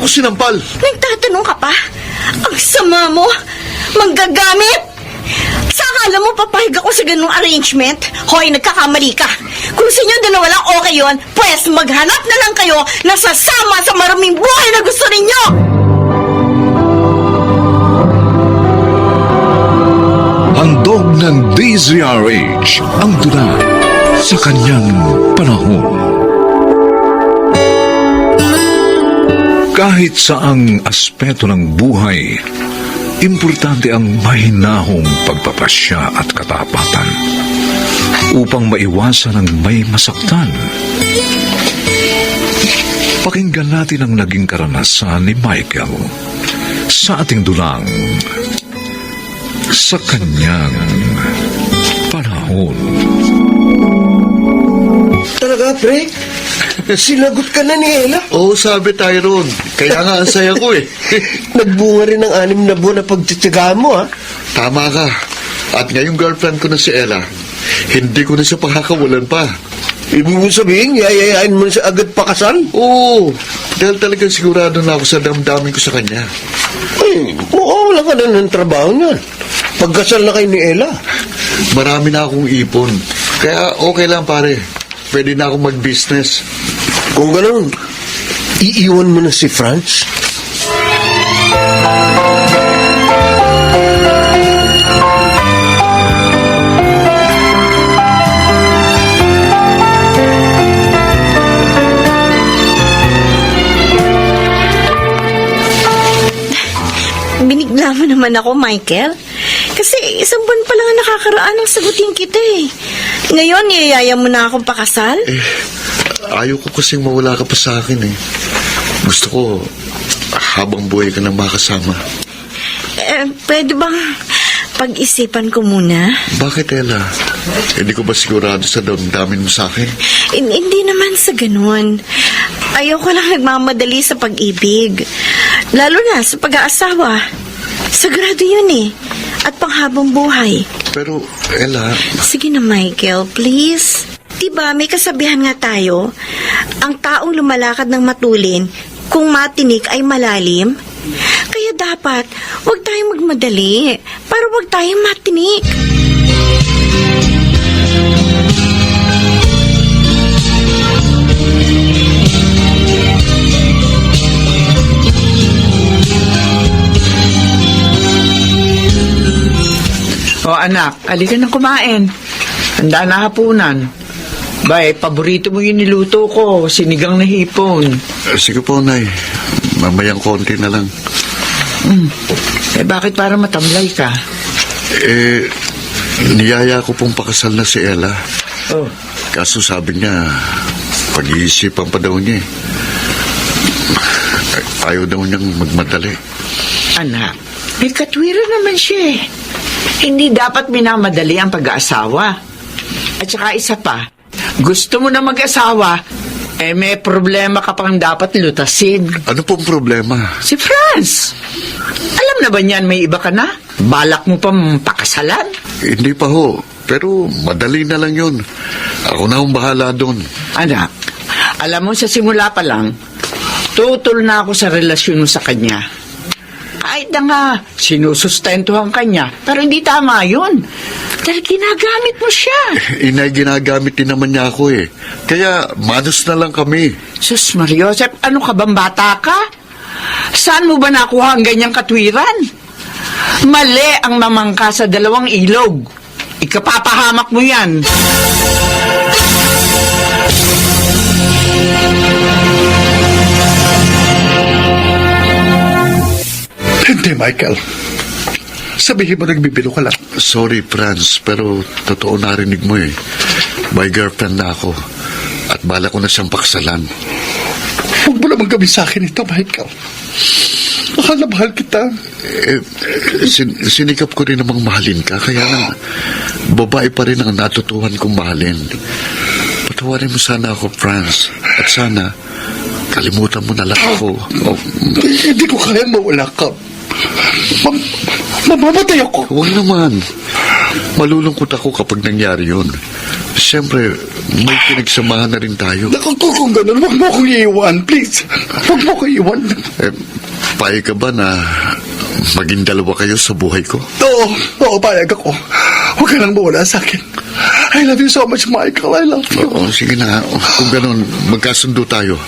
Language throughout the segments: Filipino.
sinampal. Nagtatanong ka pa? Ang sama mo! Manggagamit! Sa akala mo papayag ako sa ganung arrangement? Hoy, nagkakamali ka. Kung sa inyo dalawa lang okay yun, pues maghanap na lang kayo na sasama sa maraming buhay na gusto ninyo! Handog ng DZRH ang tula sa kanyang panahon. Kahit saang aspeto ng buhay, importante ang mahinahong pagpapasya at katapatan upang maiwasan ang may masaktan. Pakinggan natin ang naging karanasan ni Michael sa ating dulang sa kanyang panahon. Talaga, pre? Sinagot ka na ni Ella? Oo, sabi Tyrone. Kaya nga ang saya ko eh. Nagbunga rin ng 6 na buwan na pagtitigaan mo, ha? Tama ka. At ngayong girlfriend ko na si Ella, hindi ko na siya pakakawalan pa. Ibig mo sabihin, yayayain mo na siya agad pakasal? Oo, dahil talagang sigurado na ako sa damdamin ko sa kanya. Ay, wala ka na ng trabaho niyan. Pagkasal na kayo ni Ella. Marami na akong ipon. Kaya okay lang pare. Pwede na akong mag-business. Kung gano'n, iiwan mo na si Franz? Binigla mo naman ako, Michael. Kasi 1 buwan pa lang ang nakakaraan ng sagutin kita eh. Ngayon, niyayaya mo na akong pakasal? Ayaw ko kasing mawala ka pa sa akin eh. Gusto ko, habang buhay ka nang makasama. Pwede bang pag-isipan ko muna? Bakit, Ella? Hindi ko ba sigurado sa damdamin mo sa akin? Hindi naman sa ganun. Ayaw ko lang nagmamadali sa pag-ibig. Lalo na sa pag-aasawa. Sagrado yun eh. At panghabang buhay. Pero, Ella... Sige na, Michael, please. Diba, may kasabihan nga tayo, ang taong lumalakad ng matulin, kung matinik ay malalim. Kaya dapat, huwag tayong magmadali, para huwag tayong matinik. O anak, halika nang kumain. Handa na hapunan. Bay, paborito mo yung niluto ko, sinigang na hipon. Sige po, Nay. Mamayang konti na lang. Bakit para matamlay ka? Niyaya ko pong pakasal na si Ella. Oh. Kaso sabi niya, pag-iisipan pa daw niya eh. Ayaw daw niyang magmadali. Anak, may katwiran naman siya eh. Hindi dapat minamadali ang pag-aasawa. At saka isa pa, gusto mo na mag-asawa, may problema ka pang dapat lutasin. Ano pong problema? Si Franz. Alam na ba niyan may iba ka na? Balak mo pang pakasalan? Hindi pa ho. Pero madali na lang yun. Ako na ang bahala doon. Anak, alam mo sa simula pa lang, tutol na ako sa relasyon mo sa kanya. Kahit na nga, sinusustentuhan kanya, pero hindi tama yun. Dahil ginagamit mo siya. Inay, ginagamit din naman niya ako eh. Kaya manos na lang kami. Sus, Mariosep, ano ka bang bata ka? Saan mo ba nakuha ang ganyang katwiran? Mali ang mamangka sa 2 ilog. Ikapapahamak mo yan. Hindi, Michael. Sabihin mo nagbibiro ka lang. Sorry, Franz, pero totoo narinig mo eh. May girlfriend na ako. At bala ko na siyang paksalan. Huwag mo naman gawin sa akin ito, Michael. Mahal na mahal kita. Sinikap ko rin namang mahalin ka. Kaya nga, babae pa rin ang natutuhan kong mahalin. Patawarin mo sana ako, Franz. At sana, kalimutan mo na lang ako. Hindi ko kaya mawala ka. Mamamatay ako. Huwag naman. Malulungkot ako kapag nangyari yun. Siyempre, may pinagsamahan na rin tayo. Naku, kung ganun, huwag mo akong iiwan, please. Huwag mo akong iiwan. Payag ka ba na maging dalawa kayo sa buhay ko? Oo, payag ako. Huwag ka nang mawala sa akin. I love you so much, Michael. I love you. Oo, sige na. Kung ganun, magkasundo tayo.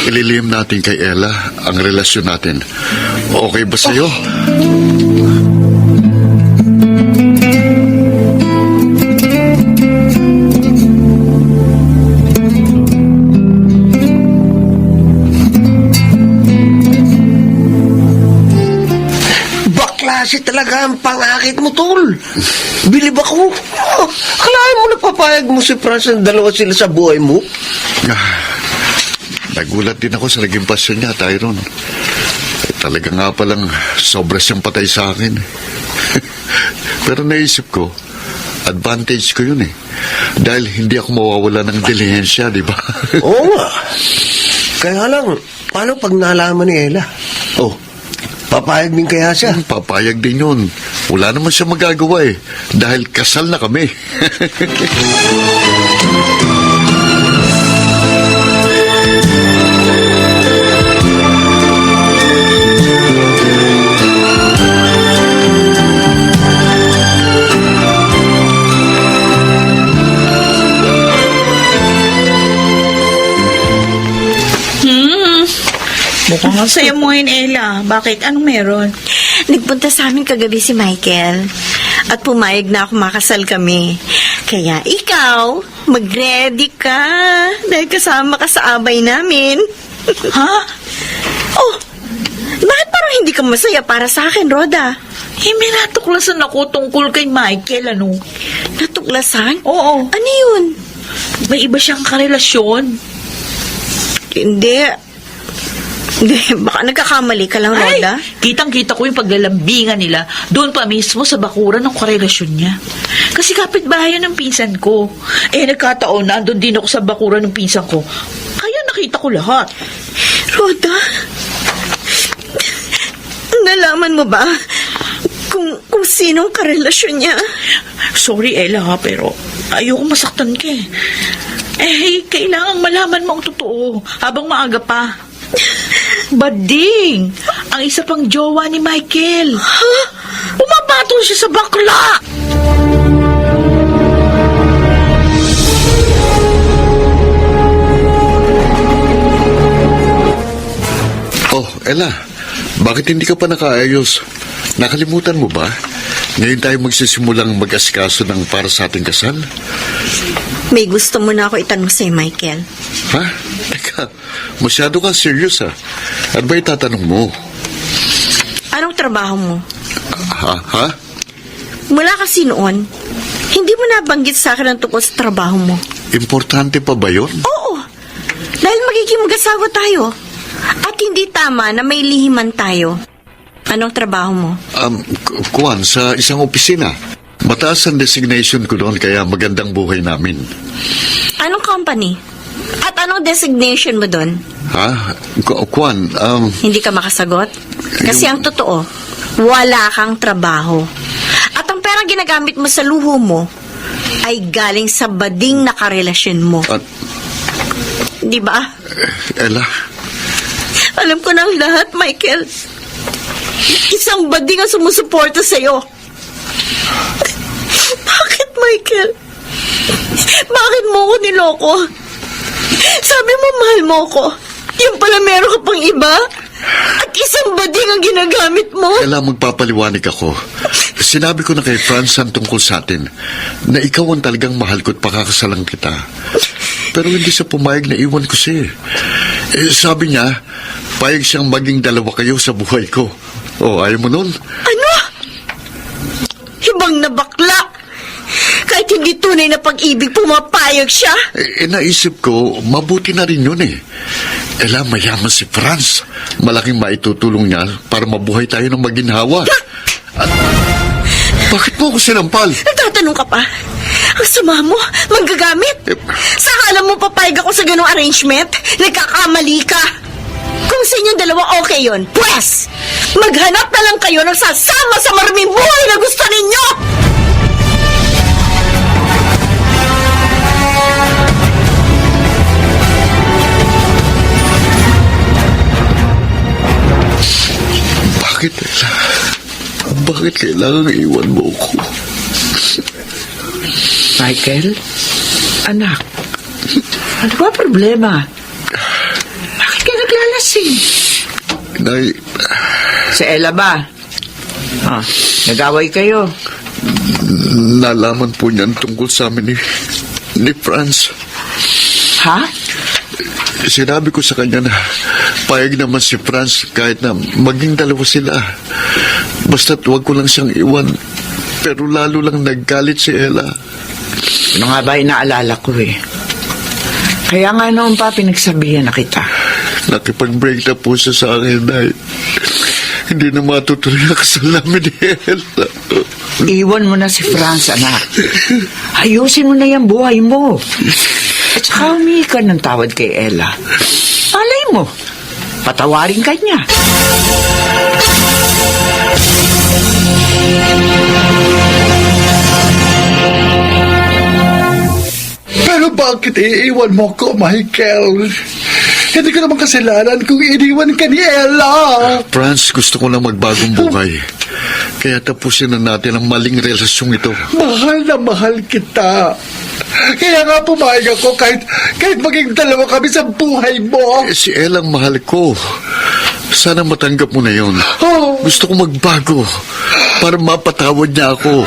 Ililihim natin kay Ella ang relasyon natin. Okay ba sa'yo? Baklase talaga ang pangakit mo, tol. Bilib ako. Akalain mo napapayag mo si Franz ang dalawa sila sa buhay mo? Nagulat din ako sa naging pasyon niya, Tyrone. Talaga nga palang sobra siyang patay sa akin. Pero naisip ko, advantage ko yun eh. Dahil hindi ako mawawala ng dilihensya, di ba? Oo nga. Kaya lang, paano pag nalaman ni Ella? Oh, papayag din kaya siya? Papayag din yun. Wala naman siya magagawa eh. Dahil kasal na kami. Mukhang ang saya mo ngayon, Ella. Bakit? Anong meron? Nagpunta sa amin kagabi si Michael. At pumayag na ako makasal kami. Kaya ikaw, mag-ready ka. Dahil kasama ka sa abay namin. Ha? Oh, bakit parang hindi ka masaya para sa akin, Rhoda? May natuklasan ako tungkol kay Michael, ano? Natuklasan? Oo. Ano yun? May iba siyang karelasyon. Hindi, baka nagkakamali ka lang, Ay, Rhoda. kitang-kita ko yung paglalambingan nila doon pa mismo sa bakuran ng karelasyon niya. Kasi kapitbahay ng pinsan ko. Nagkataon na doon din ako sa bakuran ng pinsan ko. Kaya nakita ko lahat. Rhoda, nalaman mo ba kung sinong karelasyon niya? Sorry, Ella, ha, pero ayoko masaktan ka eh. Kailangang malaman mo ang totoo habang maaga pa. Bading! Ang isa pang jowa ni Michael. Ha? Pumapatol siya sa bakla! Oh, Ella, bakit hindi ka pa nakaayos? Nakalimutan mo ba? Ngayon tayo magsisimulang mag-asikaso ng para sa ating kasal? May gusto mo na ako itanong sa'yo, Michael. Ha? Teka, masyado kang serious ha. Ano ba itatanong mo? Anong trabaho mo? Ha? Mula kasi noon, hindi mo nabanggit sa akin ang tungkol sa trabaho mo. Importante pa ba yun? Oo, dahil magiging mag-asawa tayo. At hindi tama na may lihiman tayo. Anong trabaho mo? Kuwan, sa isang opisina. Mataas ang designation ko doon kaya magandang buhay namin. Anong company? At anong designation mo doon? Ha? Kuwan, Hindi ka makasagot? Kasi ang totoo, wala kang trabaho. At ang perang ginagamit mo sa luho mo ay galing sa bading na karelasyon mo. Di ba? Ella, Alam ko na ang lahat, Michael. Isang bading ang sumusuporta sa'yo. Bakit, Michael? Bakit mo ko niloko? Sabi mo, mahal mo ko. Yung pala meron ka pang iba? At isang bading ang ginagamit mo? Ella, magpapaliwanag ako. Sinabi ko na kay Franz ang tungkol sa atin na ikaw ang talagang mahal ko at pakakasalan kita. Pero hindi siya pumayag na iwan ko siya. Sabi niya, payag siyang maging dalawa kayo sa buhay ko. Ayaw mo nun? Ano? Hibang na bakla! Kahit hindi tunay na pag-ibig, pumapayag siya? Naisip ko, mabuti na rin yun eh. Ella, mayaman si Franz. Malaking maitutulong niya para mabuhay tayo ng maginhawa. At bakit mo ako sinampal? Nagtatanong ka pa? Ang sama mo, manggagamit. Saka alam mo papayag ako sa ganong arrangement? Nagkakamali ka. Kung sa inyong dalawa okay yun, pwes, maghanap na lang kayo ng sasama sa maraming buhay na gusto ninyo! bakit kailangang iwan mo ko? Michael? Anak, ano ba problema? Bakit ka naglalasing? Nay, Si Ella ba? Nag-away kayo. nalaman po niyan tungkol sa amin ni Franz. Ha? Sinabi ko sa kanya na payag naman si Franz kahit na maging dalawa sila. Basta't huwag ko lang siyang iwan. Pero lalo lang naggalit si Ella. Ano nga ba inaalala ko eh? Kaya nga noon pa pinagsabihan na kita. Nakipag-break na po siya sa akin dahil hindi na matutuloy ang kasal namin ni Ella. Iwan mo na si Franz, anak. Ayusin mo na yung buhay mo. At saka humingi ka ng tawad kay Ella. Malay mo, patawarin ka niya. Pero bakit iiwan mo ko, Michael? Hindi ko naman kasalanan kung iniwan ka ni Ella. Franz, gusto ko lang magbagong buhay. Kaya tapusin na natin ang maling relasyong ito. Mahal na mahal kita. Kaya nga pumayag ako kahit maging dalawa kami sa buhay mo. Si Ella ang mahal ko. Sana matanggap mo na yon. Oh. Gusto ko magbago para mapatawad niya ako.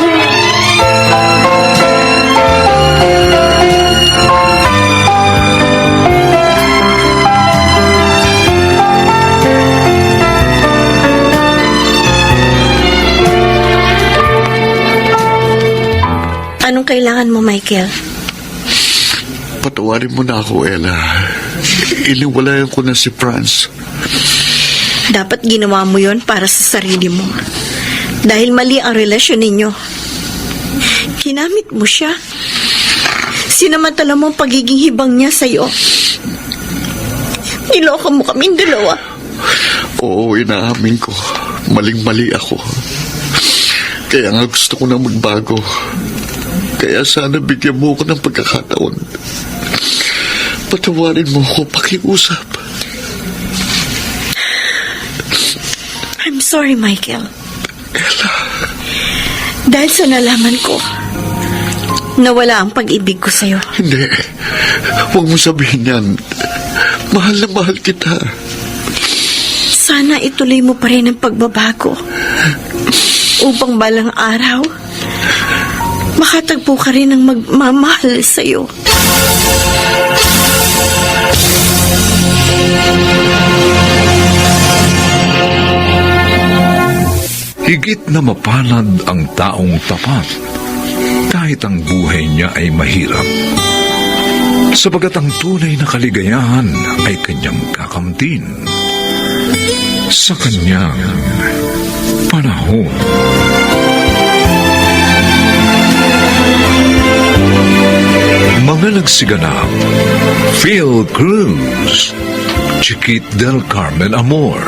Anong kailangan mo, Michael? Patawarin mo na ako, Ella. Iniwalayan ko na si Franz. Dapat ginawa mo yon para sa sarili mo. Dahil mali ang relasyon ninyo. Ginamit mo siya. Sinamantala mo ang pagiging hibang niya sa'yo. Niloko mo kaming dalawa. Oo, inaamin ko. Maling-mali ako. Kaya nga gusto ko na magbago. Kaya sana bigyan mo ko ng pagkakataon. Patawarin mo ako, pakiusap. I'm sorry, Michael. Dahil sa nalaman ko, nawala ang pag-ibig ko sa'yo. Hindi. Huwag mo sabihin yan. Mahal na mahal kita. Sana ituloy mo pa rin ang pagbabago. Upang balang araw, makatagpo ka rin ng magmamahal sa'yo. Higit na mapalad ang taong tapat kahit ang buhay niya ay mahirap. Sapagat ang tunay na kaligayahan ay kanyang kakamtin sa kanyang panahon. Mga nagsiganap, Phil Cruz, Chiquit del Carmen Amor,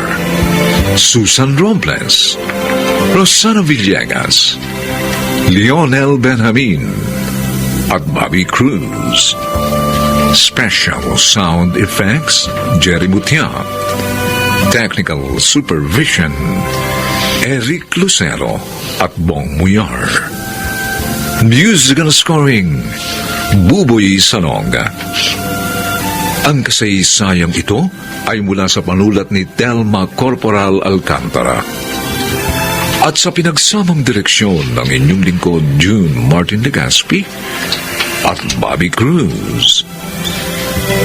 Susan Robles, Rosana Villegas, Lionel Benjamin, at Bobby Cruz. Special Sound Effects, Jerry Mutiak. Technical Supervision, Eric Lucero at Bong Muyar. Musical Scoring, Buboy Salonga. Ang kasaysayang ito ay mula sa panulat ni Telma Corporal Alcantara at sa pinagsamang direksyon ng inyong lingkod June Martin Legaspi at Bobby Cruz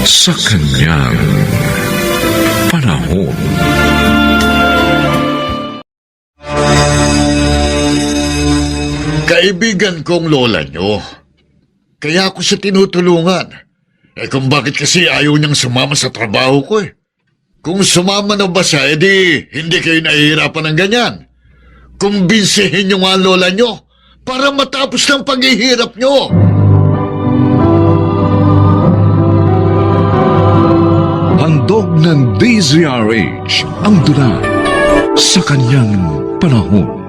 sa kanyang panahon. Kaibigan kong lola nyo. Kaya ako siya tinutulungan. Kung bakit kasi ayaw niyang sumama sa trabaho ko eh. Kung sumama na ba siya, edi hindi kayo nahihirapan ng ganyan. Kumbinsihin nyo nga ang lola nyo para matapos ng paghihirap nyo. Handog ng DZRH ang dula sa kanyang panahon.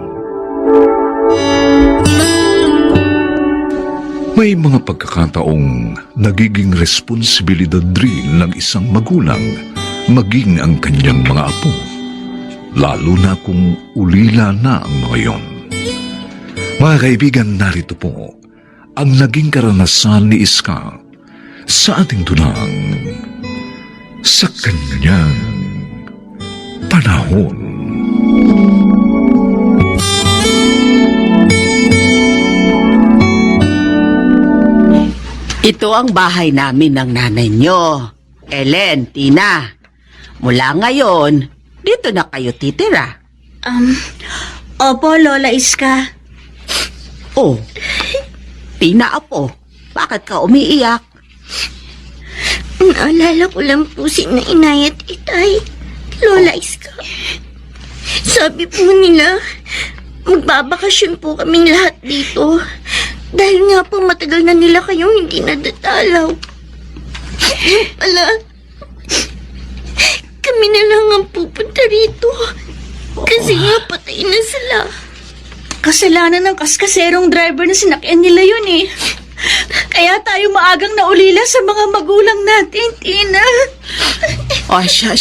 May mga pagkakataong nagiging responsibilidad rin ng isang magulang maging ang kanyang mga apo, lalo na kung ulila na ang mga yon. Mga kaibigan, narito po ang naging karanasan ni Iska sa ating dunang sa kanyang panahon. Ito ang bahay namin ng nanay nyo. Ellen, Tina. Mula ngayon, dito na kayo titira. Opo, Lola Iska. Oh, Tina, apo, bakit ka umiiyak? Naalala ko lang po si Inay at Itay, Lola Iska. Sabi po nila, magbabakasyon po kaming lahat dito. Dahil nga po matagal na nila kayong hindi nadatalaw. Pala, kami na lang ang pupunta rito. Kasi nga patay na sila. Kasalanan ng kaskaserong driver na sinakyan nila yun eh. Kaya tayo maagang naulila sa mga magulang natin, Tina. O, siya.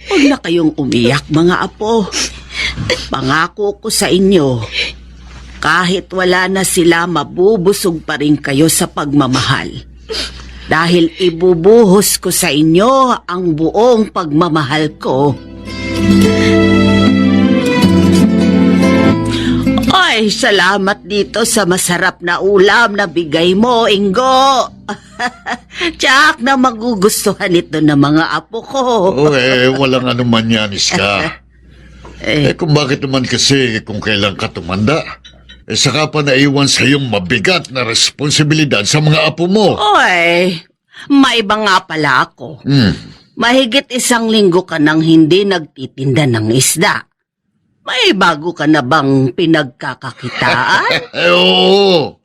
Huwag na kayong umiyak, mga apo. Pangako ko sa inyo, kahit wala na sila, mabubusog pa rin kayo sa pagmamahal. Dahil ibubuhos ko sa inyo ang buong pagmamahal ko. Ay, salamat dito sa masarap na ulam na bigay mo, Ingo. Tiyak na magugustuhan ito ng mga apo ko. Walang anuman yan, Iska. Kung bakit naman kasi kung kailan ka tumanda, saka pa naiwan sa iyong mabigat na responsibilidad sa mga apo mo. Oy, maiba nga pala ako. Mahigit 1 linggo ka nang hindi nagtitinda ng isda. May bago ka na bang pinagkakakitaan? Oo.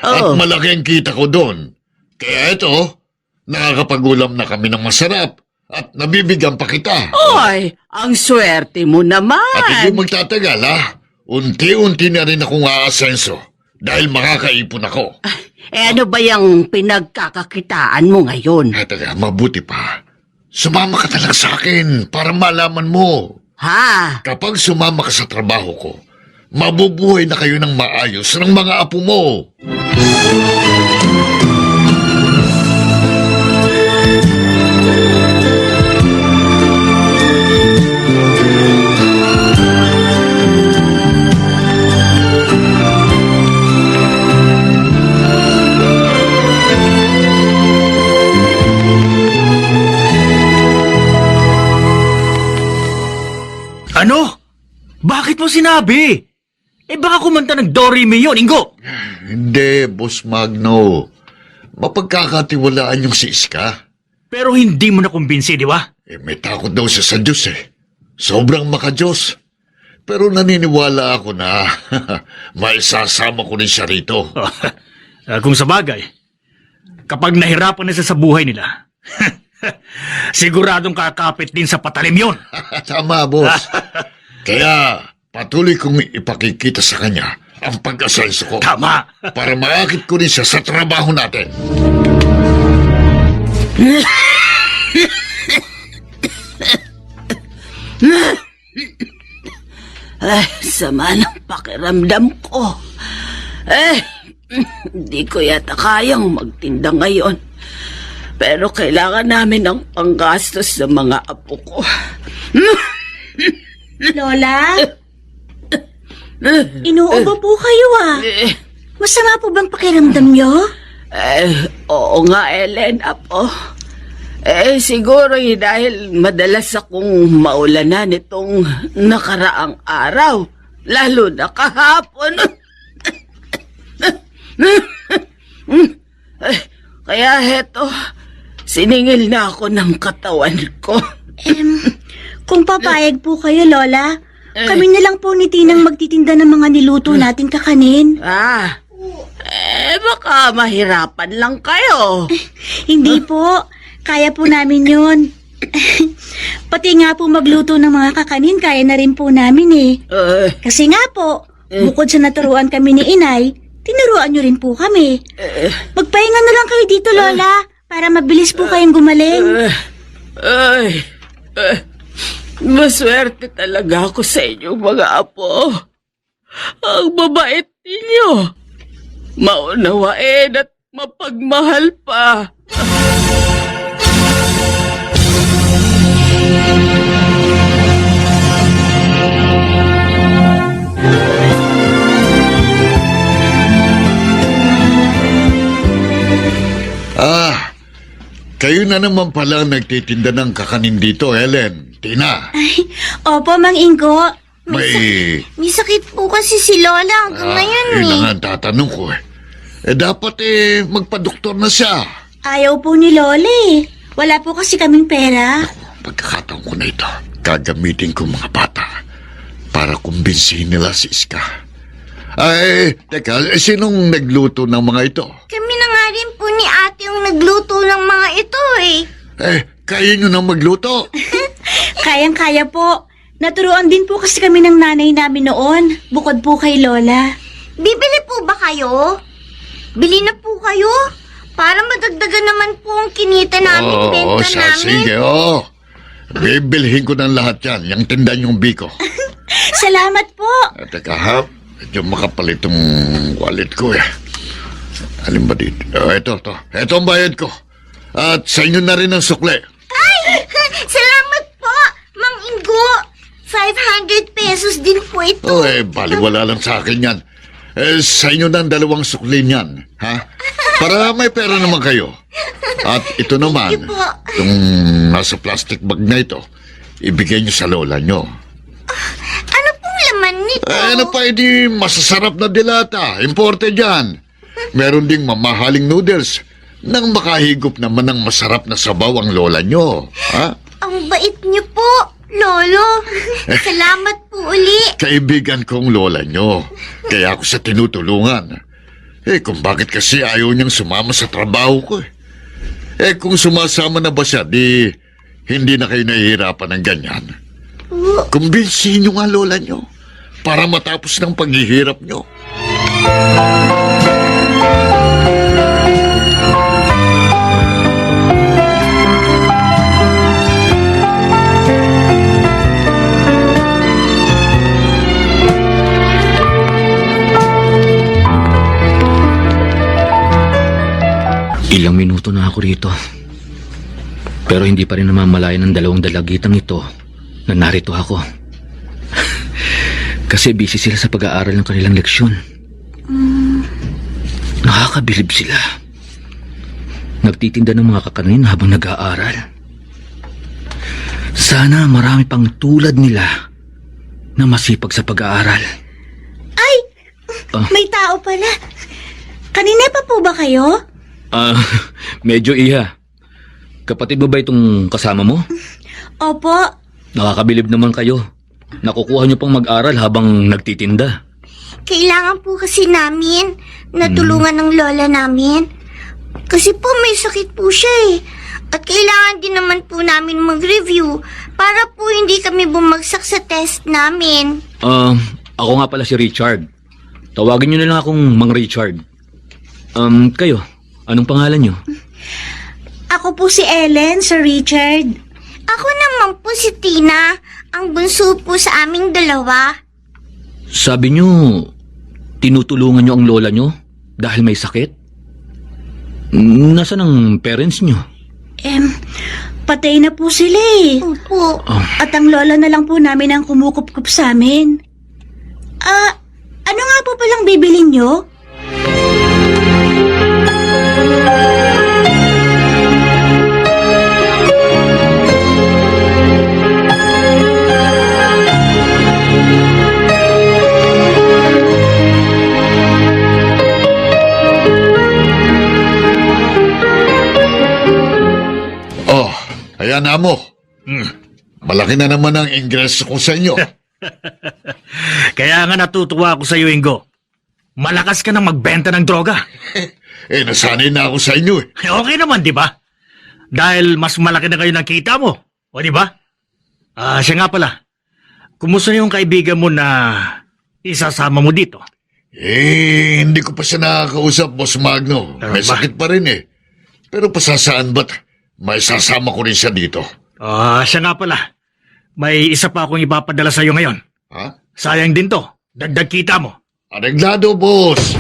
At Oh. malaki ang kita ko doon. Kaya ito, nakakapag-ulam na kami ng masarap at nabibigyan pa kita. Oy, ang swerte mo naman. At hindi magtatagal, ha? Unti-unti na rin akong aasenso dahil makakaipon ako. Ano ba yung pinagkakakitaan mo ngayon? Taga, mabuti pa. Sumama ka na lang sa akin para malaman mo. Ha? Kapag sumama ka sa trabaho ko, mabubuhay na kayo ng maayos ng mga apo mo. Ano? Bakit mo sinabi? Baka kumanta ng Dorime yun, Ingo. Hindi, Boss Magno. Mapagkakatiwalaan yung si Iska. Pero hindi mo nakumbinsi, di ba? May takot daw siya sa Diyos eh. Sobrang makadiyos. Pero naniniwala ako na maisasama ko rin siya rito. Kung sa bagay, kapag nahirapan na siya sa buhay nila, siguradong kakapit din sa patalim yun. Tama, boss. Kaya patuloy kong ipakikita sa kanya ang pag-asenso ko. Tama. Para maakit ko rin siya sa trabaho natin. Sama ng pakiramdam ko. Hindi ko yata kayang magtinda ngayon. Pero kailangan namin ng panggastos sa mga apo ko. Lola? Inuubo po kayo ah. Masama po bang pakiramdam nyo? Oo nga, Ellen, apo. Siguro dahil madalas akong maulanan itong nakaraang araw. Lalo na kahapon. Kaya heto, siningil na ako ng katawan ko. Kung papayag po kayo, Lola, kami na lang po ni Tinang magtitinda ng mga niluto natin kakanin. Baka mahirapan lang kayo. Hindi po. Kaya po namin yun. Pati nga po magluto ng mga kakanin, kaya na rin po namin eh. Kasi nga po, bukod sa naturuan kami ni Inay, tinuruan nyo rin po kami. Magpahinga na lang kayo dito, Lola, para mabilis po kayong gumaling. Maswerte talaga ako sa inyo, mga apo. Ang babait ninyo. Maunawain at mapagmahal pa. Kayo na naman pala ang nagtitinda ng kakanin dito, Helen. Tina. Opo, Mang Ingo. May... May sakit po kasi si Lola hanggang ngayon Yun na nga ang tatanong ko eh. Dapat magpa-doktor na siya. Ayaw po ni Lola eh. Wala po kasi kaming pera. Pagkakataon ko na ito, gagamitin ko mga bata para kumbinsihin nila si Iska. Teka, sinong nagluto ng mga ito? Kami na nga rin po ni ate yung nagluto ng mga ito eh. Kaya nyo nang magluto? Kayang-kaya po. Naturuan din po kasi kami ng nanay namin noon, bukod po kay Lola. Bibili po ba kayo? Bili na po kayo? Para madagdagan naman po ang kinita namin, benta namin. Sige, bibilhin ko ng lahat yan, yung tinda yung biko. Salamat po. Teka ha, medyo makapal itong wallet ko eh. Alin ba dito? Ito ang bayad ko. At sa inyo na rin ang sukle. Ay! Salamat po, Mang Ingo. 500 pesos din po ito. Baliwala lang sa akin yan. Sa inyo na ang 2 suklin yan, ha? Para may pera naman kayo. At ito naman, Sige po. itong nasa plastic bag na ito, ibigay nyo sa lola nyo. Ano pong laman nito? Ano pa, edi masasarap na dilata. Imported yan. Meron ding mamahaling noodles nang makahigop naman ng masarap na sabaw ang lola nyo. Ha? Ang bait niyo po, Lolo. Salamat po uli. Kaibigan kong lola nyo. Kaya ako sa tinutulungan. Kung bakit kasi ayaw niyang sumama sa trabaho ko kung sumasama na ba siya, di hindi na kayo nahihirapan ng ganyan. Kumbinsihin niyo nga lola nyo para matapos ng paghihirap nyo. Ilang minuto na ako rito. Pero hindi pa rin namamalayan ng 2 dalagitang ito na narito ako. Kasi busy sila sa pag-aaral ng kanilang leksyon. Nakakabilib sila. Nagtitinda ng mga kakanin habang nag-aaral. Sana marami pang tulad nila na masipag sa pag-aaral. Ay! May tao pala. Kanina pa po ba kayo? Medyo iya. Kapatid mo ba itong kasama mo? Opo. Nakakabilib naman kayo. Nakukuha niyo pang mag-aral habang nagtitinda. Kailangan po kasi namin natulungan ng lola namin. Kasi po may sakit po siya eh. At kailangan din naman po namin mag-review para po hindi kami bumagsak sa test namin. Ako nga pala si Richard. Tawagin niyo na lang akong Mang Richard. Kayo, anong pangalan niyo? Ako po si Ellen, Sir Richard. Ako naman po si Tina, ang bunso po sa aming 2. Sabi niyo, tinutulungan niyo ang lola niyo dahil may sakit? Nasaan ang parents niyo? Patay na po sila eh. Opo. At ang lola na lang po namin ang kumukup-kup sa amin. Ano nga po palang bibilin niyo? Ayan na mo. Malaki na naman ang ingreso ko sa inyo. Kaya nga natutuwa ako sa iyo, Ingo. Malakas ka nang magbenta ng droga. Nasanay na ako sa inyo Okay naman, di ba? Dahil mas malaki na kayo nakita mo. O, di ba? Siya nga pala. Kumusta yung kaibigan mo na isasama mo dito? Hindi ko pa siya nakakausap, Boss Magno. May sakit pa rin Pero pasasaan ba't may sasama ko rin siya dito? Siya nga pala. May isa pa akong ipapadala sa iyo ngayon. Ha? Sayang din to. Dagdag kita mo. Areglado, boss!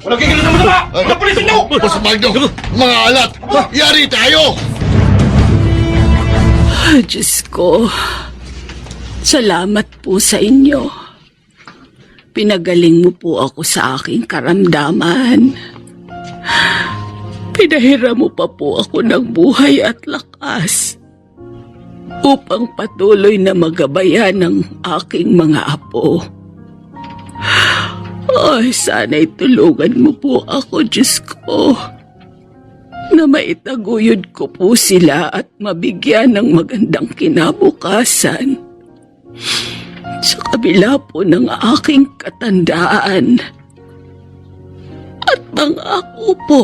Walang kikilo naman ba? Mga pulisin nyo! Boss Magno, mga alat! Yari tayo! Diyos ko, salamat po sa inyo. Pinagaling mo po ako sa aking karamdaman. Pinahira mo pa po ako ng buhay at lakas upang patuloy na magabayan ng aking mga apo. Ay, sana'y tulungan mo po ako, Diyos ko, na maitaguyod ko po sila at mabigyan ng magandang kinabukasan. Sa kabila po ng aking katandaan. At pangako po,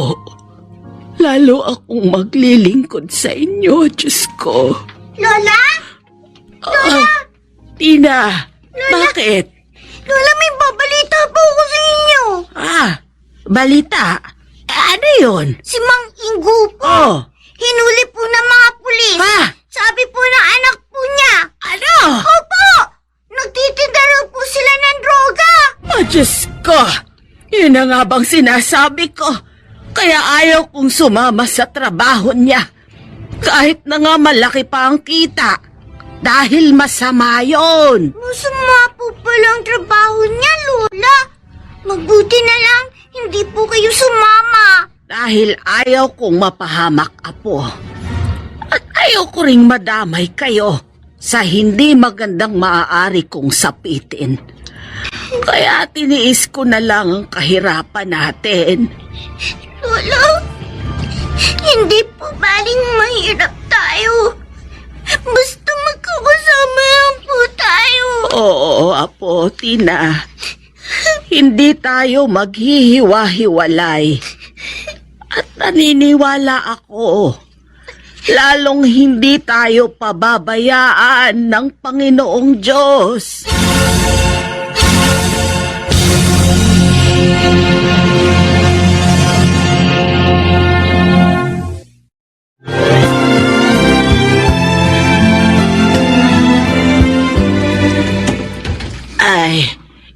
lalo akong maglilingkod sa inyo, Diyos ko. Lola? Tina, bakit? Lola, may babalita po ako sa inyo. Balita? Ano yun? Si Mang Ingo po. Oh. Hinuli po ng mga pulis. Sabi po ng anak po niya. Ano? Opo! Nagtitinda raw po sila ng droga. Diyos ko! Yun na nga bang sinasabi ko? Kaya ayaw kong sumama sa trabaho niya. Kahit na nga malaki pa ang kita. Dahil masama yun. Masama po pala ang trabaho niya, Lola. Mabuti na lang, hindi po kayo sumama. Dahil ayaw kong mapahamak, Apo. At ayaw ko ring madamay kayo sa hindi magandang maaari kong sapitin. Kaya tiniis ko na lang ang kahirapan natin. Lola, hindi po baling mahirap tayo. Basta magkakasama lang po tayo. Oo, Apo, Tina. Hindi tayo maghihiwa-hiwalay. At naniniwala ako, lalong hindi tayo pababayaan ng Panginoong Diyos. Ay,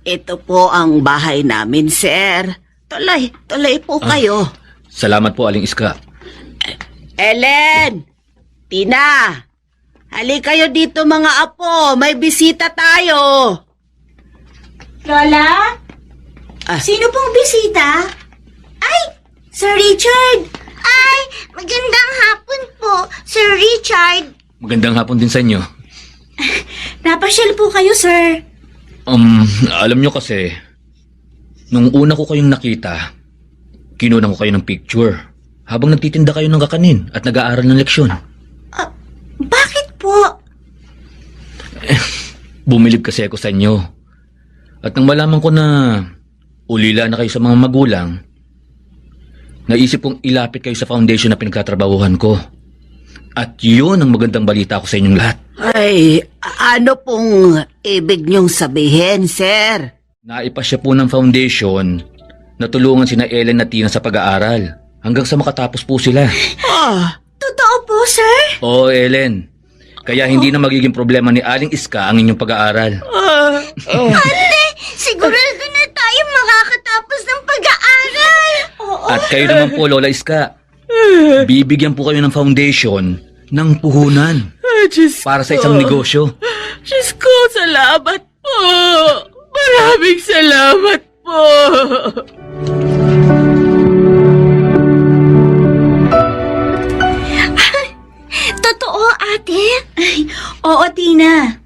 ito po ang bahay namin, sir. Tuloy po kayo. Salamat po, Aling Iska. Ellen! Tina! Hali kayo dito mga apo, may bisita tayo. Lola? Sino pong bisita? Ay, Sir Richard! Ay, magandang hapon po, Sir Richard. Magandang hapon din sa inyo. Napasyal po kayo, sir. Alam nyo kasi, nung una ko kayong nakita, kinunan ko kayo ng picture habang nagtitinda kayo ng kakanin at nag-aaral ng leksyon. Bakit po? Bumilib kasi ako sa inyo. At nang malaman ko na ulila na kayo sa mga magulang, naisip kong ilapit kayo sa foundation na pinagtatrabahuhan ko. At yun ang magandang balita ko sa inyong lahat. Ay, ano pong ibig niyong sabihin, sir? Naipasya po ng foundation na tulungan sina Ellen at Tina sa pag-aaral hanggang sa makatapos po sila. Totoo po, sir? Oo, Ellen. Kaya hindi na magiging problema ni Aling Iska ang inyong pag-aaral. Ale, sigurado na tayo makakatapos ng pag-aaral. At kayo naman po, Lola Iska, bibigyan po kayo ng foundation ng puhunan Diyos para sa isang negosyo. Diyos ko, salamat po. Maraming salamat po. Totoo, ate? Ay, oo, Tina.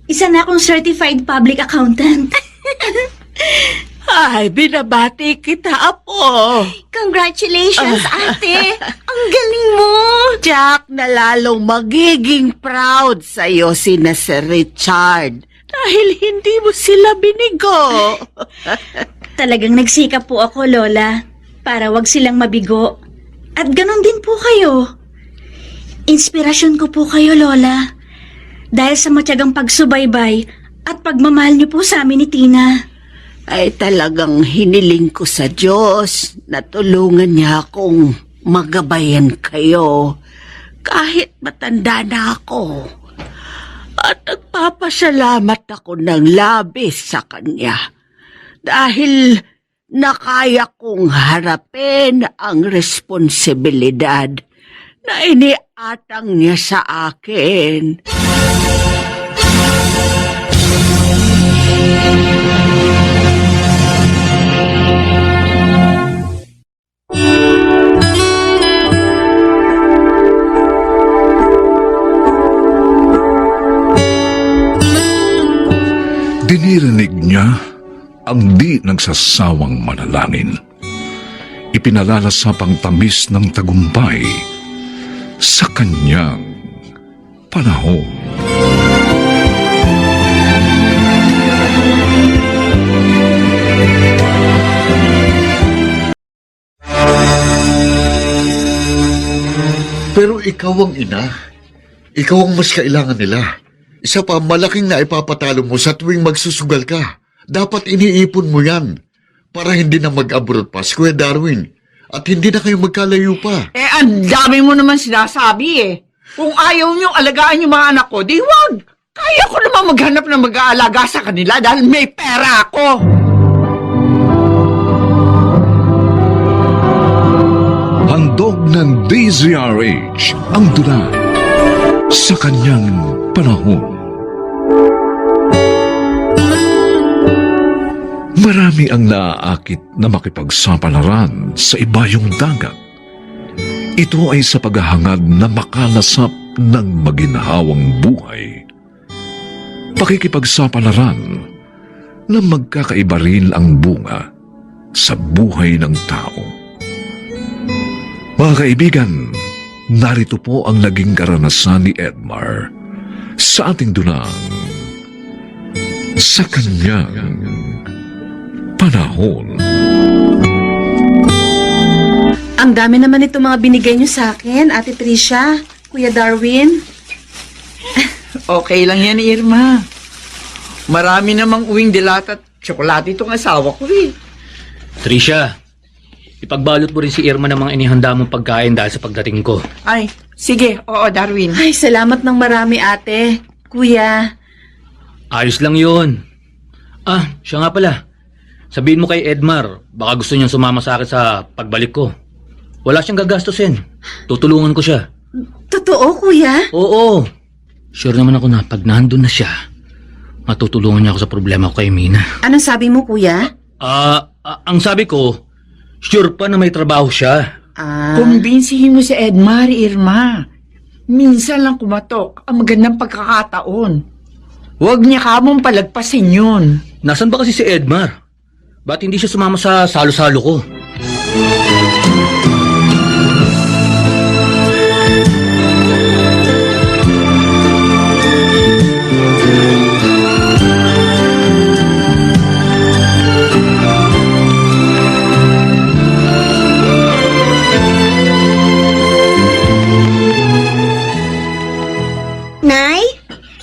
Isa na akong certified public accountant. Ay, binabati kita, Apo. Congratulations, ate. Ang galing mo. Jack, na lalong magiging proud sa'yo sina Sir Richard dahil hindi mo sila binigo. Talagang nagsikap po ako, Lola, para wag silang mabigo. At ganon din po kayo. Inspirasyon ko po kayo, Lola. Dahil sa matyagang pagsubaybay at pagmamahal niyo po sa amin ni Tina. Ay talagang hiniling ko sa Diyos na tulungan niya akong magabayan kayo kahit matanda na ako. At nagpapasalamat ako ng labis sa kanya Dahil nakaya kong harapin ang responsibilidad na iniatang niya sa akin. Dinirinig niya ang di nagsasawang manalangin. Ipinalalasap ang tamis ng tagumpay sa kanyang panahon. Pero ikaw ang ina. Ikaw ang mas kailangan nila. Isa pa, malaking na ipapatalo mo sa tuwing magsusugal ka. Dapat iniipon mo yan para hindi na mag-abroad pa si Kuya Darwin at hindi na kayo magkalayo pa. Ang dami mo naman sinasabi eh. Kung ayaw niyong alagaan yung mga anak ko, di wag. Kaya ko naman maghanap ng mag-aalaga sa kanila dahil may pera ako. Handog ng DZRH ang tula sa kanyang panahon. Marami ang naaakit na makipagsapalaran sa ibayong dagat. Ito ay sa paghahangad na makalasap ng maginhawang buhay. Pakikipagsapalaran na magkakaiba rin ang bunga sa buhay ng tao. Mga kaibigan, narito po ang naging karanasan ni Edmar sa ating dunang sa kanyang panahon. Ang dami naman itong mga binigay niyo sa akin, Ate Tricia, Kuya Darwin. Okay lang yan, Irma. Marami namang uwing dilata at tsokolate itong asawa ko eh. Tricia, ipagbalot mo rin si Irma ng mga inihanda mong pagkain dahil sa pagdating ko. Ay, sige. Oo, Darwin. Ay, salamat ng marami, Ate. Kuya. Ayos lang yun. Siya nga pala. Sabihin mo kay Edmar, baka gusto niyang sumama sa akin sa pagbalik ko. Wala siyang gagastusin. Tutulungan ko siya. Totoo, Kuya? Oo. Sure naman ako na pag nandun na siya, matutulungan niya ako sa problema ko kay Mina. Anong sabi mo, Kuya? Ang sabi ko, sure pa na may trabaho siya. Kumbinsihin mo si Edmar, Irma. Minsan lang kumatok ang magandang pagkakataon. Huwag niya kamong palagpasin yun. Nasaan ba kasi si Edmar? Ba't hindi siya sumama sa salo-salo ko?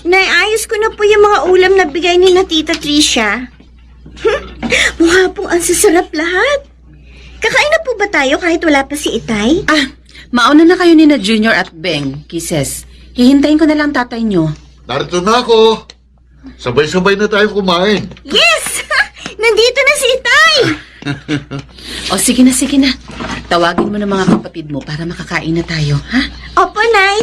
Naayos ko na po yung mga ulam na bigay ni na Tita Tricia. Mukha pong ang sasarap lahat. Kakain na po ba tayo kahit wala pa si Itay? Mauna na kayo ni na Junior at Beng, Kisses. Hihintayin ko na lang tatay nyo. Narito na ako. Sabay-sabay na tayo kumain. Yes! Nandito na si Itay! O sige na. Tawagin mo na mga kapatid mo para makakain na tayo, ha? Opo, Nay.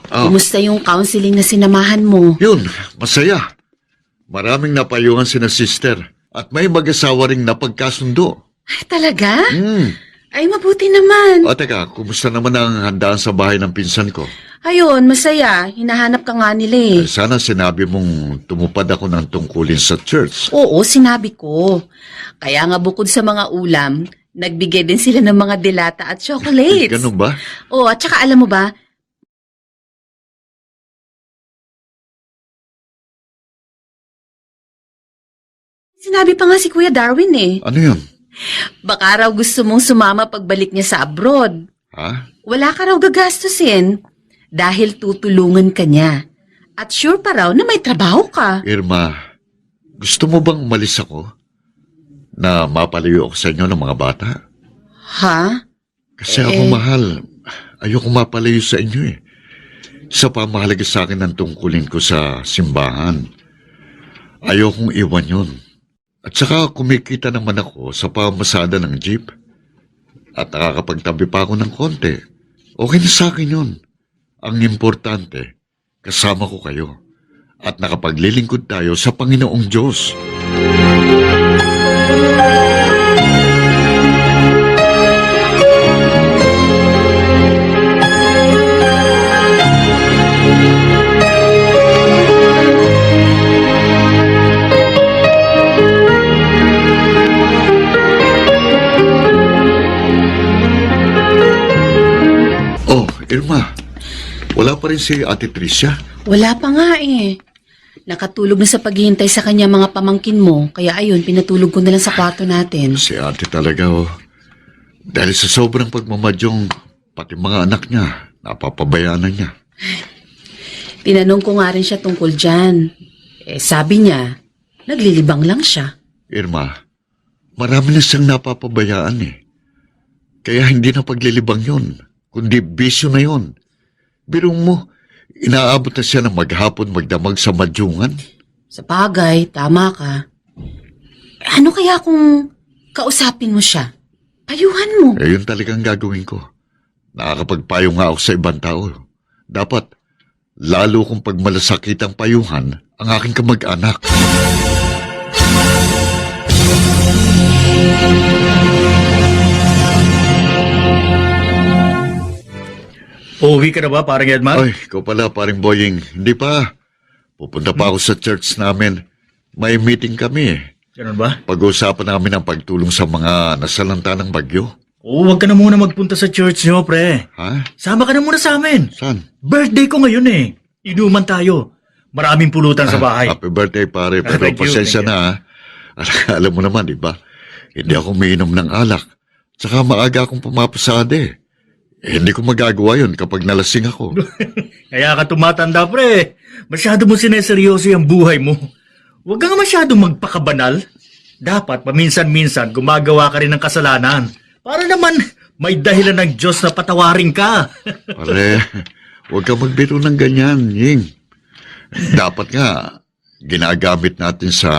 Kumusta yung counseling na sinamahan mo? Yun, masaya. Maraming napayungan sina sister at may mag-asawa ring napagkasundo. Ay, talaga? Ay, mabuti naman. O teka, kumusta naman ang handaan sa bahay ng pinsan ko? Ayun, masaya. Hinahanap ka nga nila eh. Sana sinabi mong tumupad ako ng tungkulin sa church. Oo, sinabi ko. Kaya nga bukod sa mga ulam, nagbigay din sila ng mga dilata at chocolates. Ganun ba? Oo, at saka alam mo ba, sinabi pa nga si Kuya Darwin eh. Ano yun? Baka raw gusto mong sumama pagbalik niya sa abroad. Ha? Wala ka raw gagastusin dahil tutulungan ka niya. At sure pa raw na may trabaho ka. Irma, gusto mo bang umalis ako? Na mapalayo ako sa inyo ng mga bata? Ha? Kasi ako mahal. Ayoko mapalayo sa inyo eh. Isa pa mahalaga sa akin ang tungkulin ko sa simbahan. Ayokong iwan yun. At saka kumikita naman ako sa pamamasada ng jeep. At nakakapagtabi pa ako ng konti. Okay na sa akin yun. Ang importante, kasama ko kayo. At nakapaglilingkod tayo sa Panginoong Diyos. Oh, Irma, wala pa rin si Ate Tricia. Wala pa nga eh. Nakatulog na sa paghihintay sa kanya mga pamangkin mo, kaya ayun, pinatulog ko na lang sa kwarto natin. Si ate talaga, oh. Dahil sa sobrang pagmamadyong, pati mga anak niya, napapabayaan na niya. Tinanong ko nga rin siya tungkol dyan. Sabi niya, naglilibang lang siya. Irma, marami na siyang napapabayaan eh. Kaya hindi na paglilibang yun, kundi bisyo na yun. Birong mo, inaabot na siya ng maghapon magdamag sa madyungan. Sa bagay, tama ka. Ano kaya kung kausapin mo siya? Payuhan mo. Yun talagang gagawin ko. Nakakapagpayo nga ako sa ibang tao. Dapat, lalo kung pagmalasakit ang payuhan ang aking kamag-anak. Uuwi ka na ba, parang Edmar? Ay, ikaw pala, paring Boying. Hindi pa. Pupunta pa ako sa church namin. May meeting kami. Ganun ba? Pag-uusapan namin ang pagtulong sa mga nasalanta ng bagyo. Oo, wag ka na muna magpunta sa church nyo, pre. Ha? Sama ka na muna sa amin. Saan? Birthday ko ngayon eh. Inuman tayo. Maraming pulutan sa bahay. Happy birthday, pare. Pero Thank you, pasensya thank you. na, ha? Alam mo naman, di ba? Hindi ako umiinom ng alak. Tsaka maaga akong pumapasada eh. Hindi ko magagawa yun kapag nalasing ako. Kaya ka tumatanda, pre. Masyado mo sineseryoso yung buhay mo. Huwag ka nga masyado magpakabanal. Dapat paminsan-minsan gumagawa ka rin ng kasalanan. Para naman may dahilan ng Diyos na patawarin ka. Pare, huwag ka magbiro ng ganyan, Ying. Dapat nga, ginagamit natin sa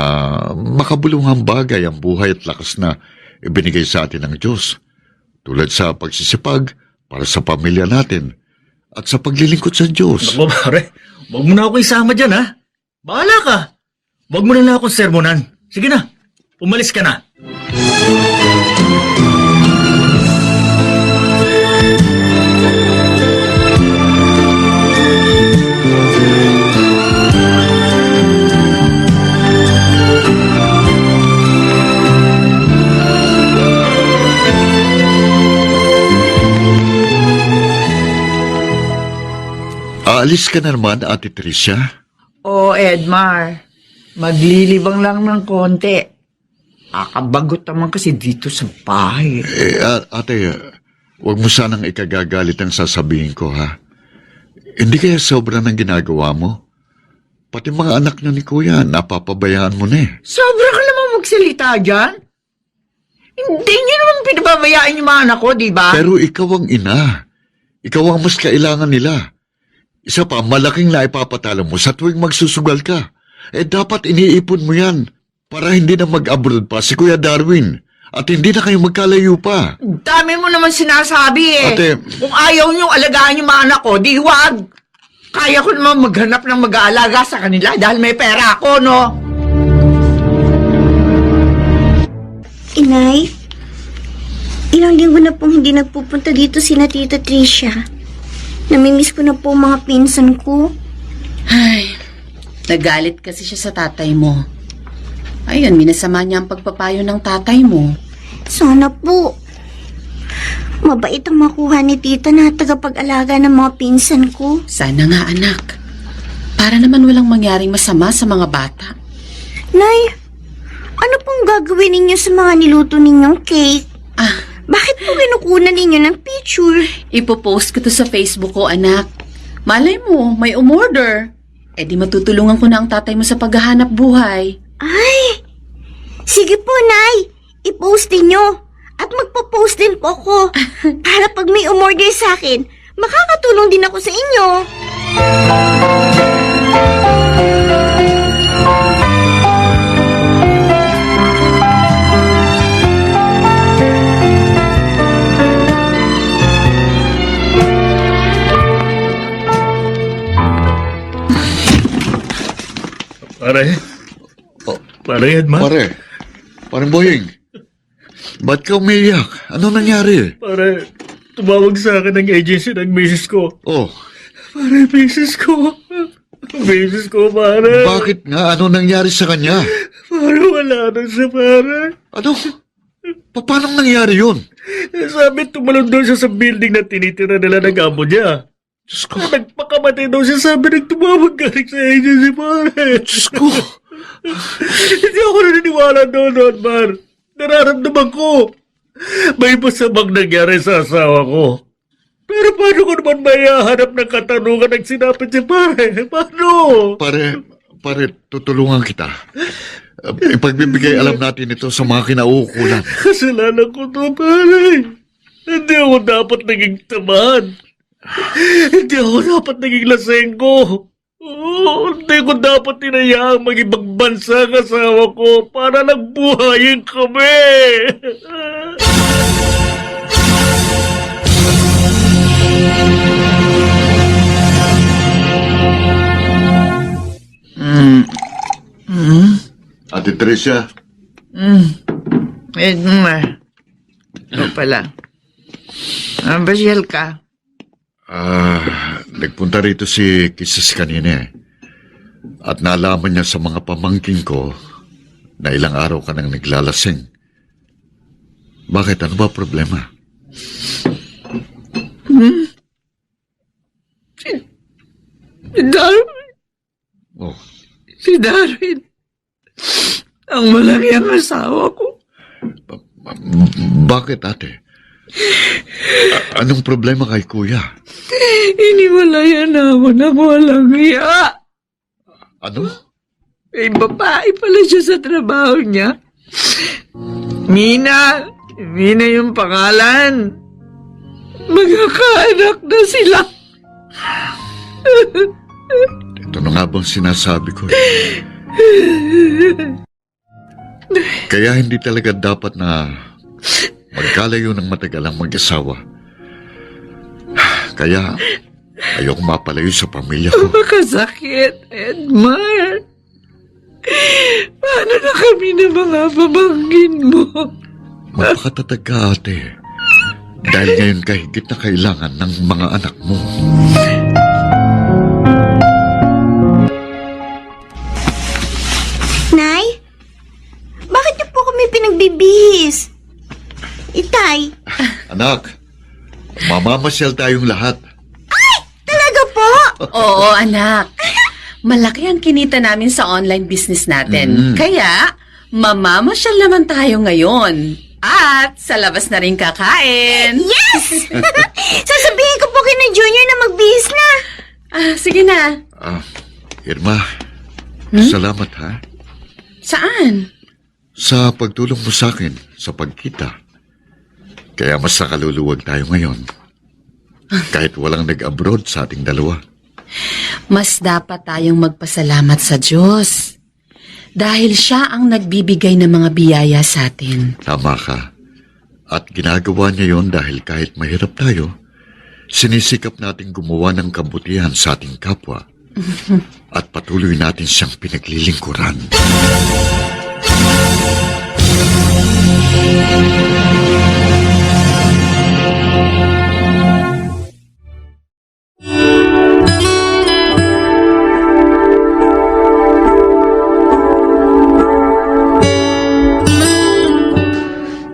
makabuluhang bagay ang buhay at lakas na ibinigay sa atin ng Diyos. Tulad sa pagsisipag, para sa pamilya natin, at sa paglilingkod sa Diyos. Naku, pare. Huwag mo na ako isama dyan, ha? Bahala ka. Huwag mo na lang akong sermonan. Sige na, umalis ka na. Aalis ka na naman, Ate Tricia? Oo, Edmar. Maglilibang lang ng konti. Akabagot naman kasi dito sa bahay. Ate, huwag mo sanang ikagagalit ang sasabihin ko, ha? Hindi kaya sobra ng ginagawa mo? Pati mga anak niyo ni Kuya, napapabayaan mo na eh. Sobra ka naman magsalita dyan. Hindi niyo naman pinababayaan yung mga anak ko, di ba? Pero ikaw ang ina. Ikaw ang mas kailangan nila. Isa pa, malaking naipapatalo mo sa tuwing magsusugal ka. Dapat iniipon mo yan para hindi na mag-abroad pa si Kuya Darwin at hindi na kayo magkalayo pa. Dami mo naman sinasabi eh. Ate, kung ayaw niyong alagaan yung mga anak ko, di huwag. Kaya ko naman maghanap ng mag-aalaga sa kanila dahil may pera ako, no? Inay, ilang linggo na pong hindi nagpupunta dito sina Tita Tricia. Namimiss ko na po mga pinsan ko. Ay, nagalit kasi siya sa tatay mo. Ayun, minasama niya ang pagpapayo ng tatay mo. Sana po. Mabait ang makuha ni Tita na tagapag-alaga ng mga pinsan ko. Sana nga, anak. Para naman walang mangyaring masama sa mga bata. Nay, ano pong gagawin ninyo sa mga niluto ninyong cake? Bakit po kinukunan ninyo ng picture? Ipopost ko to sa Facebook ko, anak. Malay mo, may umorder. Di matutulungan ko na ang tatay mo sa paghahanap buhay. Ay, sige po, Nay. I-post ninyo. At magpo-post din po ako. Para pag may umorder sa akin, makakatulong din ako sa inyo. Pare? Oh, Pare, Edmar? Parang Boying. Ba't ka umiiyak? Ano nangyari? Pare, tumawag sa akin ng agency ng misis ko. Oh, Pare, misis ko. Misis ko, pare. bakit nga? Ano nangyari sa kanya? Pare, wala na siya, pare. Ano? Paano nangyari yun? Sabi, tumalon daw siya sa building na tinitira nila ng amo niya. Diyos ko. Nagpakamatay daw siya, sabi, nagtumawag galing sa agency, pare. Diyos ko. Hindi ako naniniwala doon, Edmar. Nararamdaman ko. May masamang nangyari sa asawa ko. Pero paano ko naman maihahanap ng katanungan ng sinapit si pare? Paano? Pare, tutulungan kita. Ipagbibigay alam natin ito sa mga kinauukulan. Kasalanan ko to, pare. Hindi ako dapat naging tamad. Hindi ako dapat naging lasengko. Hindi ko dapat tinayaang mag-ibang bansa ang asawa ko para nagbuhayin kami. Ate Tricia, Edmar. Ito pala. Basyal ka. nagpunta rito si Kisses kanina eh. At nalaman niya sa mga pamangking ko na ilang araw ka nang naglalasing. Bakit? Ano ba problema? Si Darwin. Oh, Si Darwin. Ang malaki ang asawa ko. bakit ate? Anong problema kay kuya? Iniwalayan ako ng walang hiya. Ano? May babae pala siya sa trabaho niya. Mina. Mina yung pangalan. Magkakaanak na sila. Ito na nga bang sinasabi ko? Kaya hindi talaga dapat na magkalayo ng matagal ang mag-asawa. Kaya ayoko mapalayo sa pamilya ko. Makasakit, Edmar. Paano na kami ng mga pamangkin mo? Magpakatatag ka, ate. Dahil ngayon kahigit na kailangan ng mga anak mo. Nay? Bakit niyo po kami pinagbibihis? Itay? Anak, mamamasyal tayong lahat. Talaga po? Oo, anak. Malaki ang kinita namin sa online business natin. Kaya, mamamasyal naman tayo ngayon. At sa labas na rin kakain. Yes! Sasabihin ko po kay na Junior na magbihis na. Sige na. Irma, salamat ha. Saan? Sa pagtulong mo sa akin sa pagkita. Kaya mas nakaluluwag tayo ngayon. Kahit walang nag-abroad sa ating dalawa. Mas dapat tayong magpasalamat sa Diyos. Dahil siya ang nagbibigay ng mga biyaya sa atin. Tama ka. At ginagawa niya yon dahil kahit mahirap tayo, sinisikap nating gumawa ng kabutihan sa ating kapwa. At patuloy natin siyang pinaglilingkuran.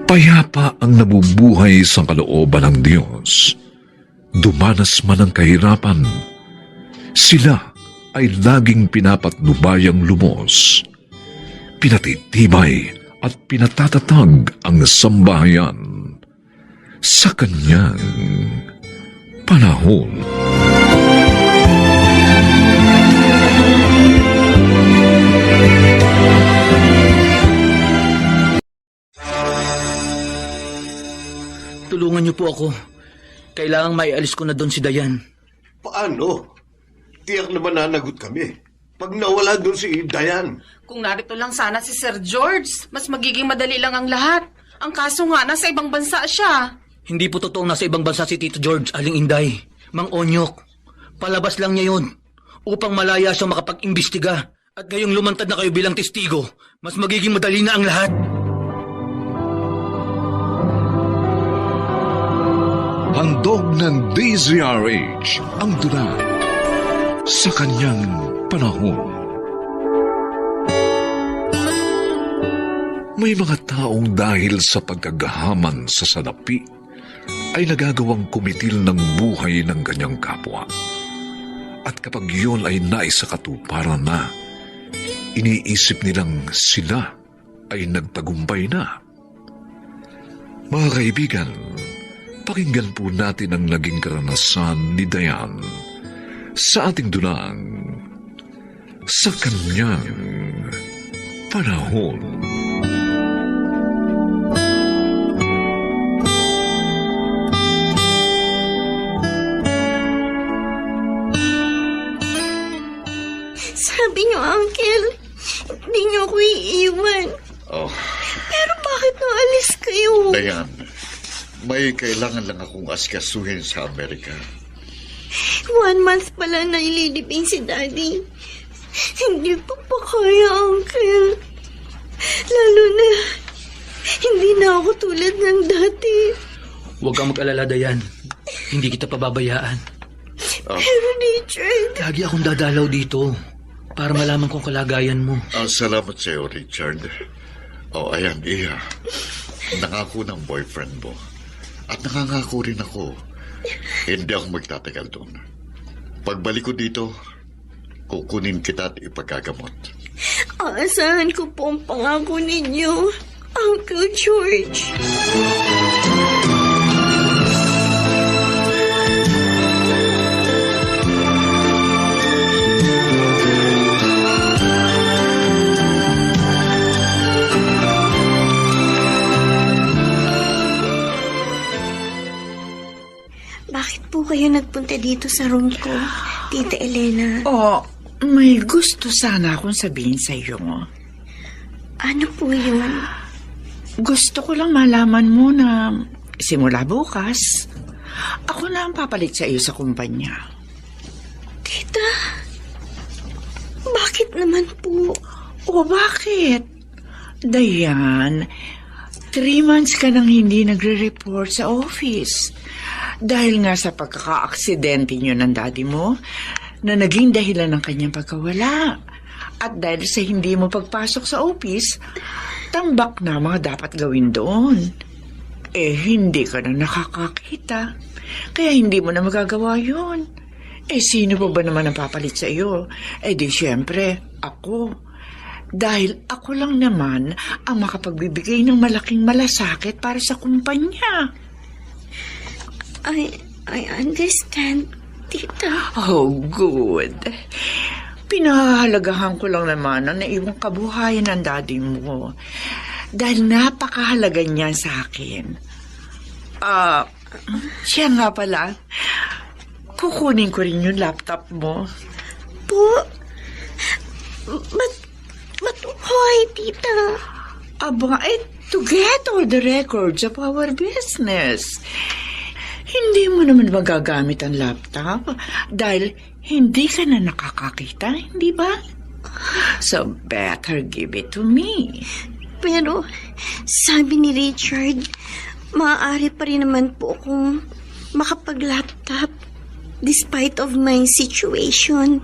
Payapa ang nabubuhay sa kalooban ng Diyos. Dumanas man ang kahirapan, sila ay laging pinapatnubayang lumos. Pinatitibay at pinatatatag ang sambahayan sa kanyang panahon. Tulungan niyo po ako. Kailangang maialis ko na doon si Dayan. Paano? Tiyak na mananagot kami. Pag nawala doon si Dayan. Kung narito lang sana si Sir George, mas magiging madali lang ang lahat. Ang kaso nga, nasa ibang bansa siya. Hindi po totoong nasa ibang bansa si Tito George, Aling Inday. Mang Onyok, palabas lang niya yun upang malaya siyang makapag-imbestiga At ngayong lumantad na kayo bilang testigo, mas magiging madali na ang lahat. Handog ng DZRH ang dula sa kanyang panahon. May mga taong dahil sa pagkagahaman sa salapi ay nagagawang kumitil ng buhay ng kanyang kapwa. At kapag yun ay naisakatuparan na, iniisip nilang sila ay nagtagumpay na. Mga kaibigan, pakinggan po natin ang naging karanasan ni Dayan sa ating dulang sa kanyang panahon. Sabi niyo, Uncle, hindi niyo ako iiwan. Oh, Pero bakit naalis kayo? Dayan, may kailangan lang akong asikasuhin sa Amerika. 1 month pa lang na ililibing si Daddy. Hindi pa kaya, Uncle. Lalo na, hindi na ako tulad ng dati. Huwag kang mag-alala, Dayan. Hindi kita pababayaan. Pero Richard, Lagi akong dadalaw dito para malaman kong kalagayan mo. Salamat sa iyo, Richard. Ayan, Iha. Nangako ng boyfriend mo. At nakangako rin ako. Hindi ako magtatagal doon. Pagbalik ko dito, kukunin kita at ipagagamot. aasahan ko po ang pangako ninyo, Uncle George. Bakit po kayo nagpunta dito sa room ko, Tita Elena? Oh, may gusto sana akong sabihin sa iyo. Ano po yun? Gusto ko lang malaman mo na simula bukas, ako na ang papalit sa iyo sa kumpanya. Tita, bakit naman po? O bakit? Dayan, 3 months ka nang hindi nagre-report sa office. Dahil nga sa pagkaka-aksidente niyo ng daddy mo, na naging dahilan ng kanyang pagkawala. At dahil sa hindi mo pagpasok sa office, tambak na mga dapat gawin doon. Hindi ka na nakakakita. Kaya hindi mo na magagawa yun. Sino pa ba naman ang papalit sa iyo? Di syempre, ako. Dahil ako lang naman ang makapagbibigay ng malaking malasakit para sa kumpanya. I understand, Tita. Oh, good. Pinahahalagahan ko lang naman ang naiwang kabuhayan ng daddy mo. Dahil napakahalaga niyan sa akin. Siya nga pala. Kukunin ko rin yung laptop mo. Po? But why, Tita? To get all the records of our business. Hindi mo naman magagamit ang laptop dahil hindi ka na nakakakita, hindi ba? So, better give it to me. Pero, sabi ni Richard, maaari pa rin naman po akong makapag-laptop despite of my situation.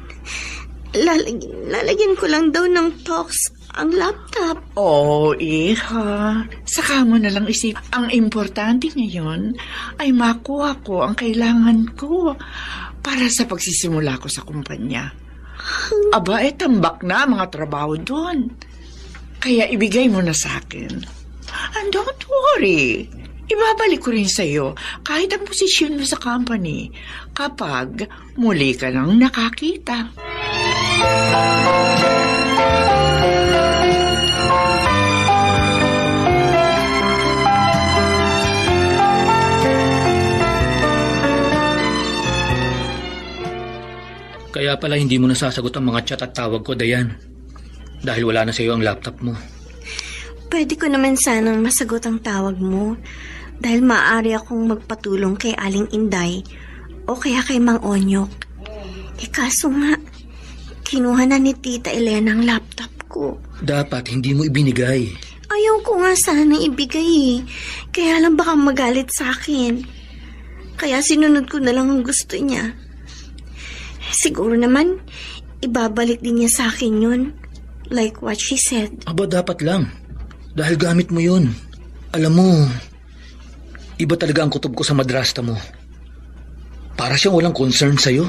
Lalagyan ko lang daw ng talks ang laptop. Oh, Iha. Saka mo na lang isip. Ang importante ngayon ay makuha ko ang kailangan ko para sa pagsisimula ko sa kumpanya. Tambak na mga trabaho doon. Kaya ibigay mo na sa akin. And don't worry. Ibabalik ko rin sa'yo kahit ang posisyon mo sa company kapag muli ka lang nakakita. Kaya pala hindi mo nasasagot ang mga chat at tawag ko, Dayan. Dahil wala na sa iyo ang laptop mo. Pwede ko naman sanang masagot ang tawag mo dahil maaari akong magpatulong kay Aling Inday o kaya kay Mang Onyok. Kaso nga, Kinuha na ni Tita Elena ang laptop ko. Dapat hindi mo ibinigay. Ayaw ko nga sana ibigay eh. Kaya lang baka magalit sa akin. Kaya sinunod ko na lang ang gusto niya. Siguro naman, ibabalik din niya sa akin yun. Like what she said. Aba, dapat lang. Dahil gamit mo yun. Alam mo, iba talaga ang kutob ko sa madrasta mo. Para siyang walang concern sa'yo.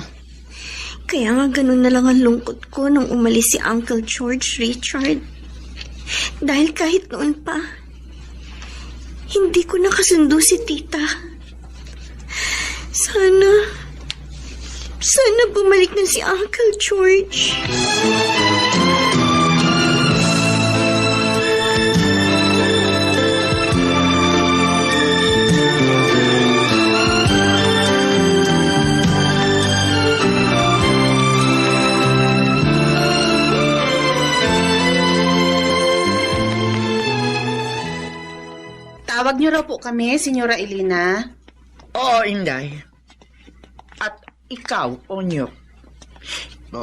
Kaya nga ganun na lang ang lungkot ko nung umalis si Uncle George Richard. Dahil kahit noon pa, hindi ko nakasundo si Tita. Sana bumalik na si Uncle George. Tawag niyo raw po kami, Senyora Elena. Oo, Inday. At ikaw, Onyok.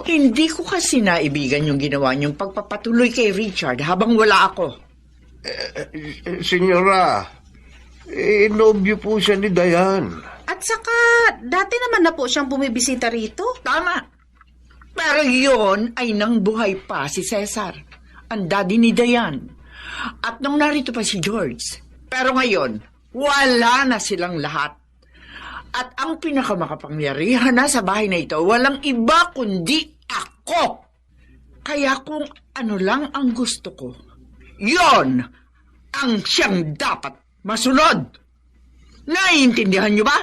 Hindi ko kasi naibigan yung ginawa niyong pagpapatuloy kay Richard habang wala ako. Senyora, nobyo po siya ni Dayan. At saka, dati naman na po siyang bumibisita rito. Tama. Pero yon ay nang buhay pa si Cesar, ang daddy ni Dayan. At nung narito pa si George. Pero ngayon, wala na silang lahat. At ang pinakamakapangyarihan na sa bahay na ito, walang iba kundi ako. Kaya kung ano lang ang gusto ko, yon ang siyang dapat masunod. Naiintindihan niyo ba?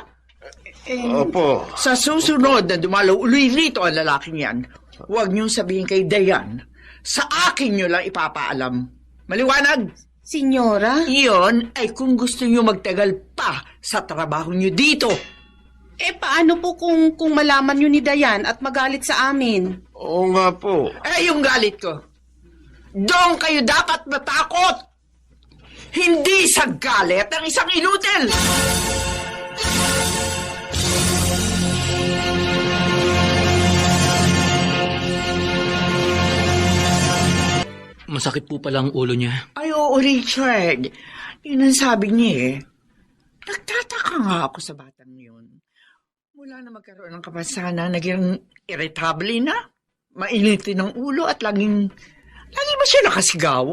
Opo. Sa susunod na dumalaw uli rito ang lalaking yan, huwag niyong sabihin kay Dayan, sa akin niyo lang ipapaalam. Maliwanag? Senyora? Iyon ay kung gusto niyo magtagal pa sa trabaho niyo dito. Paano po kung malaman niyo ni Dayan at magalit sa amin? Oo nga po. Yung galit ko. Doon kayo dapat matakot. Hindi sa galit ng isang inutil. Masakit po pala ang ulo niya. Ay, oo, Richard. Yun ang sabi niya eh. Nagtataka nga ako sa batang yun. Mula na magkaroon ng kapasanan, naging irritable na. Mainitin ng ulo at lagi ba siya nakasigaw?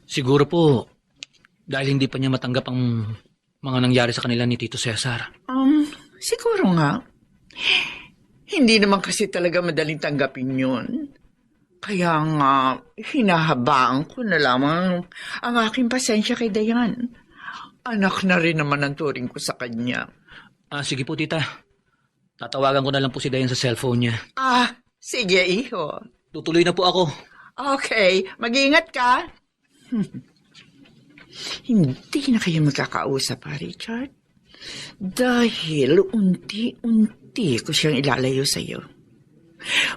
Siguro po, dahil hindi pa niya matanggap ang mga nangyari sa kanila ni Tito Cesar. Siguro nga. Hindi naman kasi talaga madaling tanggapin yun. Kaya nga, hinahabaan ko na lamang ang aking pasensya kay Dayan. Anak na rin naman ang turing ko sa kanya. Sige po, tita. Tatawagan ko na lang po si Dayan sa cellphone niya. Sige, iho. Tutuloy na po ako. Okay, mag-iingat ka. Hindi na kayo magkakausap, ha, Richard? Dahil unti-unti ko siyang ilalayo sa'yo.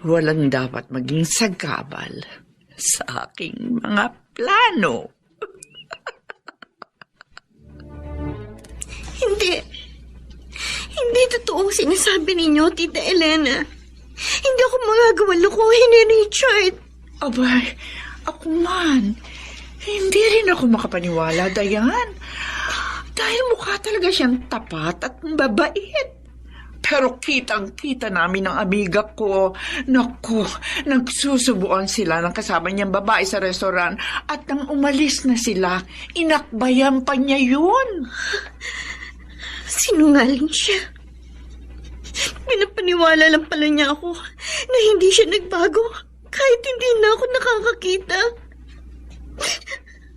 Walang dapat maging sagabal sa aking mga plano. Hindi totoo ang sinasabi ninyo, Tita Elena. Hindi ako magagawang lukuhin ni Richard. Abay, ako man. Hindi rin ako makapaniwala, Dayan. Dahil mukha talaga siyang tapat at mabait. Pero kitang-kita namin ng amiga ko. Naku, nagsusubuan sila ng kasama niyang babae sa restaurant at nang umalis na sila, inakbayan pa niya yun. Sinungaling siya. Pinapaniwala lang pala niya ako na hindi siya nagbago kahit hindi na ako nakakakita.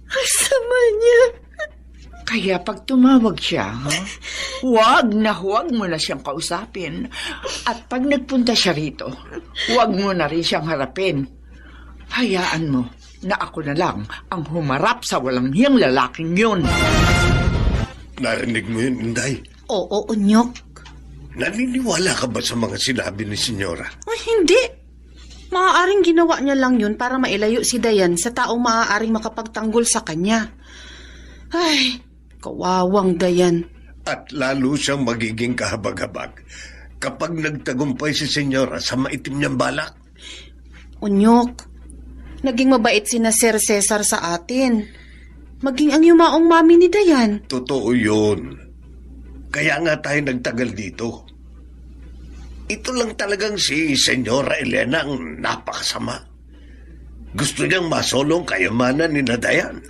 Ang sama niya. Kaya pag tumawag siya, huwag mo na siyang kausapin. At pag nagpunta siya rito, huwag mo na rin siyang harapin. Hayaan mo na ako na lang ang humarap sa walang hiyang lalaking yun. Narinig mo yun, Inday? Oo, Onyok. Naniniwala ka ba sa mga sinabi ni Senyora? Hindi. Maaaring ginawa niya lang yun para mailayo si Dayan sa taong maaaring makapagtanggol sa kanya. Ay, kawawang Dayan. At lalo siyang magiging kahabag-habag kapag nagtagumpay si Senyora sa maitim niyang balak? Unyok, naging mabait si na Sir Cesar sa atin. Maging ang yumaong mami ni Dayan. Totoo yun. Kaya nga tayo nagtagal dito. Ito lang talagang si Senyora Elena ang napakasama. Gusto niyang masolong kayamanan ni Dayan.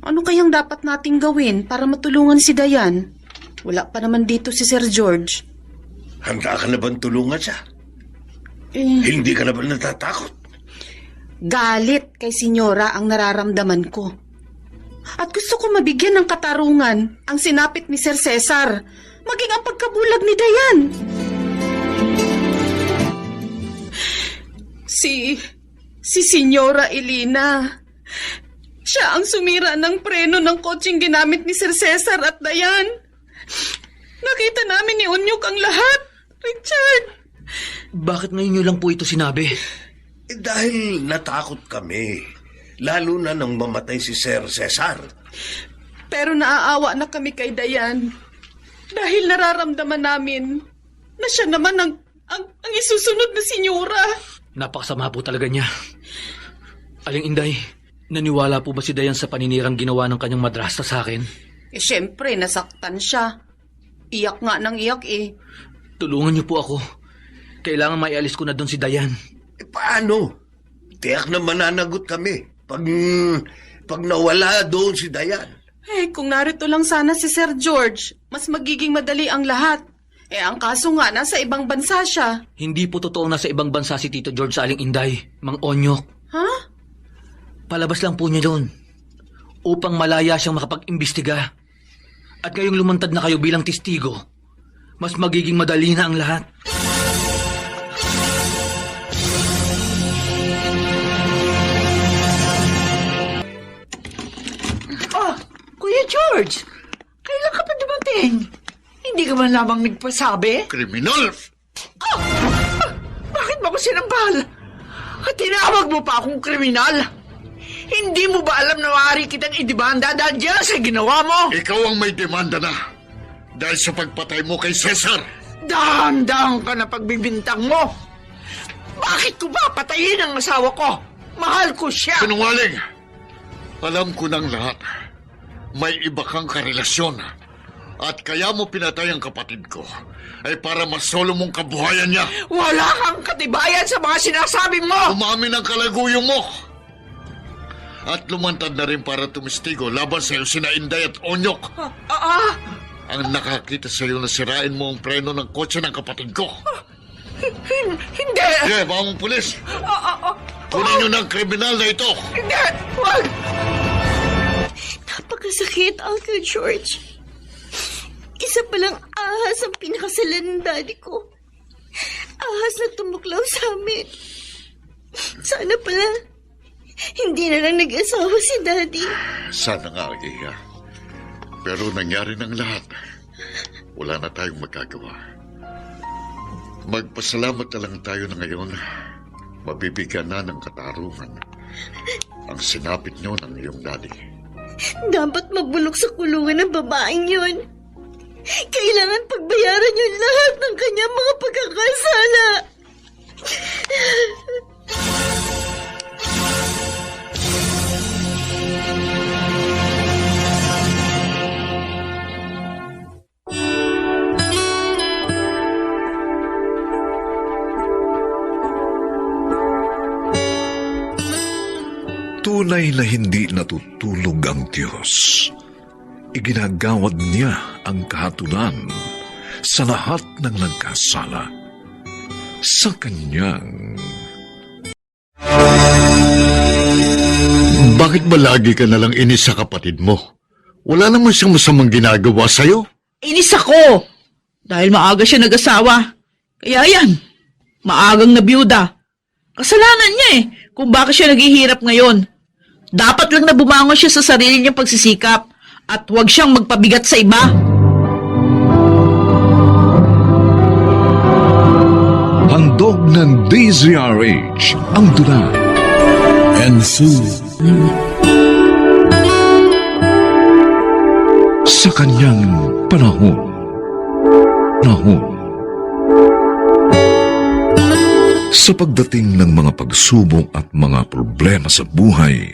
Ano kayang dapat nating gawin para matulungan si Dayan? Wala pa naman dito si Sir George. Handa ka na bang tulungan siya? Hindi ka na ba natatakot? Galit kay Senyora ang nararamdaman ko. At gusto ko mabigyan ng katarungan ang sinapit ni Sir Cesar, maging ang pagkabulag ni Dayan. Si Senyora Elena, siya ang sumira ng preno ng kotseng ginamit ni Sir Cesar at Dayan. Nakita namin ni Unyok ang lahat, Richard. Bakit ngayon nyo lang po ito sinabi? Dahil natakot kami. Lalo na nang mamatay si Sir Cesar. Pero naaawa na kami kay Dayan. Dahil nararamdaman namin na siya naman ang isusunod na senyora. Napakasama po talaga niya. Aling Inday, naniwala po ba si Dayan sa paninirang ginawa ng kanyang madrasta sa akin? Siyempre, nasaktan siya. Iyak nga ng iyak Tulungan niyo po ako. Kailangan maialis ko na doon si Dayan. Paano? Tiyak na mananagot kami pag nawala doon si Dayan. Kung narito lang sana si Sir George, mas magiging madali ang lahat. Ang kaso nga, nasa ibang bansa siya. Hindi po totoo na sa ibang bansa si Tito George sa Aling Inday, Mang Onyok. Ha? Palabas lang po niya doon upang malaya siyang makapag-imbestiga. At ngayong lumantad na kayo bilang testigo, mas magiging madali na ang lahat. Kuya George, kailan ka pa dumating? Hindi ka man lamang nagpasabi? Kriminal! Bakit mo ako sinambal? At tinawag mo pa akong kriminal? Hindi mo ba alam na maaari kitang idibanda dahil dyan sa ginawa mo? Ikaw ang may demanda na dahil sa pagpatay mo kay Cesar. Dahan-dahan ka na pagbibintang mo. Bakit ko ba patayin ang asawa ko? Mahal ko siya. Sinungaling! Alam ko ng lahat. May iba kang karelasyon. At kaya mo pinatay ang kapatid ko ay para masolo mong kabuhayan niya. Wala kang katibayan sa mga sinasabi mo. Umamin ang kalaguyong mo. At lumantad na rin para tumistigo laban sa iyo sina Inday at Onyok. Ang nakakita sa iyo na sirain mo ang preno ng kotse ng kapatid ko. Hindi. Sige, mga mong pulis. Kunin niyo ng kriminal na ito. Hindi. Wag. Napakasakit, Uncle George. Isa palang ahas ang pinakasalan ng daddy ko. Ahas na tumuklaw sa amin. Sana pala, hindi na lang nag-asawa si daddy. Sana nga, Iya. Pero nangyari ng lahat. Wala na tayong magagawa. Magpasalamat na lang tayo na ngayon. Mabibigyan na ng katarungan ang sinapit niyo ng iyong daddy. Dapat mabulok sa kulungan ng babaeng yun. Kailangan pagbayaran yun lahat ng kanyang mga pagkakasala. Tunay na hindi natutulog ang Diyos. Iginagawad niya ang kahatulan sa lahat ng nagkasala. Sa kanyang... Bakit ba lagi ka nalang inis sa kapatid mo? Wala naman siyang masamang ginagawa sa'yo. Inis ako! Dahil maaga siya nag-asawa. Kaya yan, maagang nabiyuda. Kasalanan niya kung bakit siya naghihirap ngayon. Dapat lang na bumangon siya sa sarili niyang pagsisikap at huwag siyang magpabigat sa iba. Handog ng DZRH ang dula. And soon. Sa kanyang panahon. Sa pagdating ng mga pagsubok at mga problema sa buhay,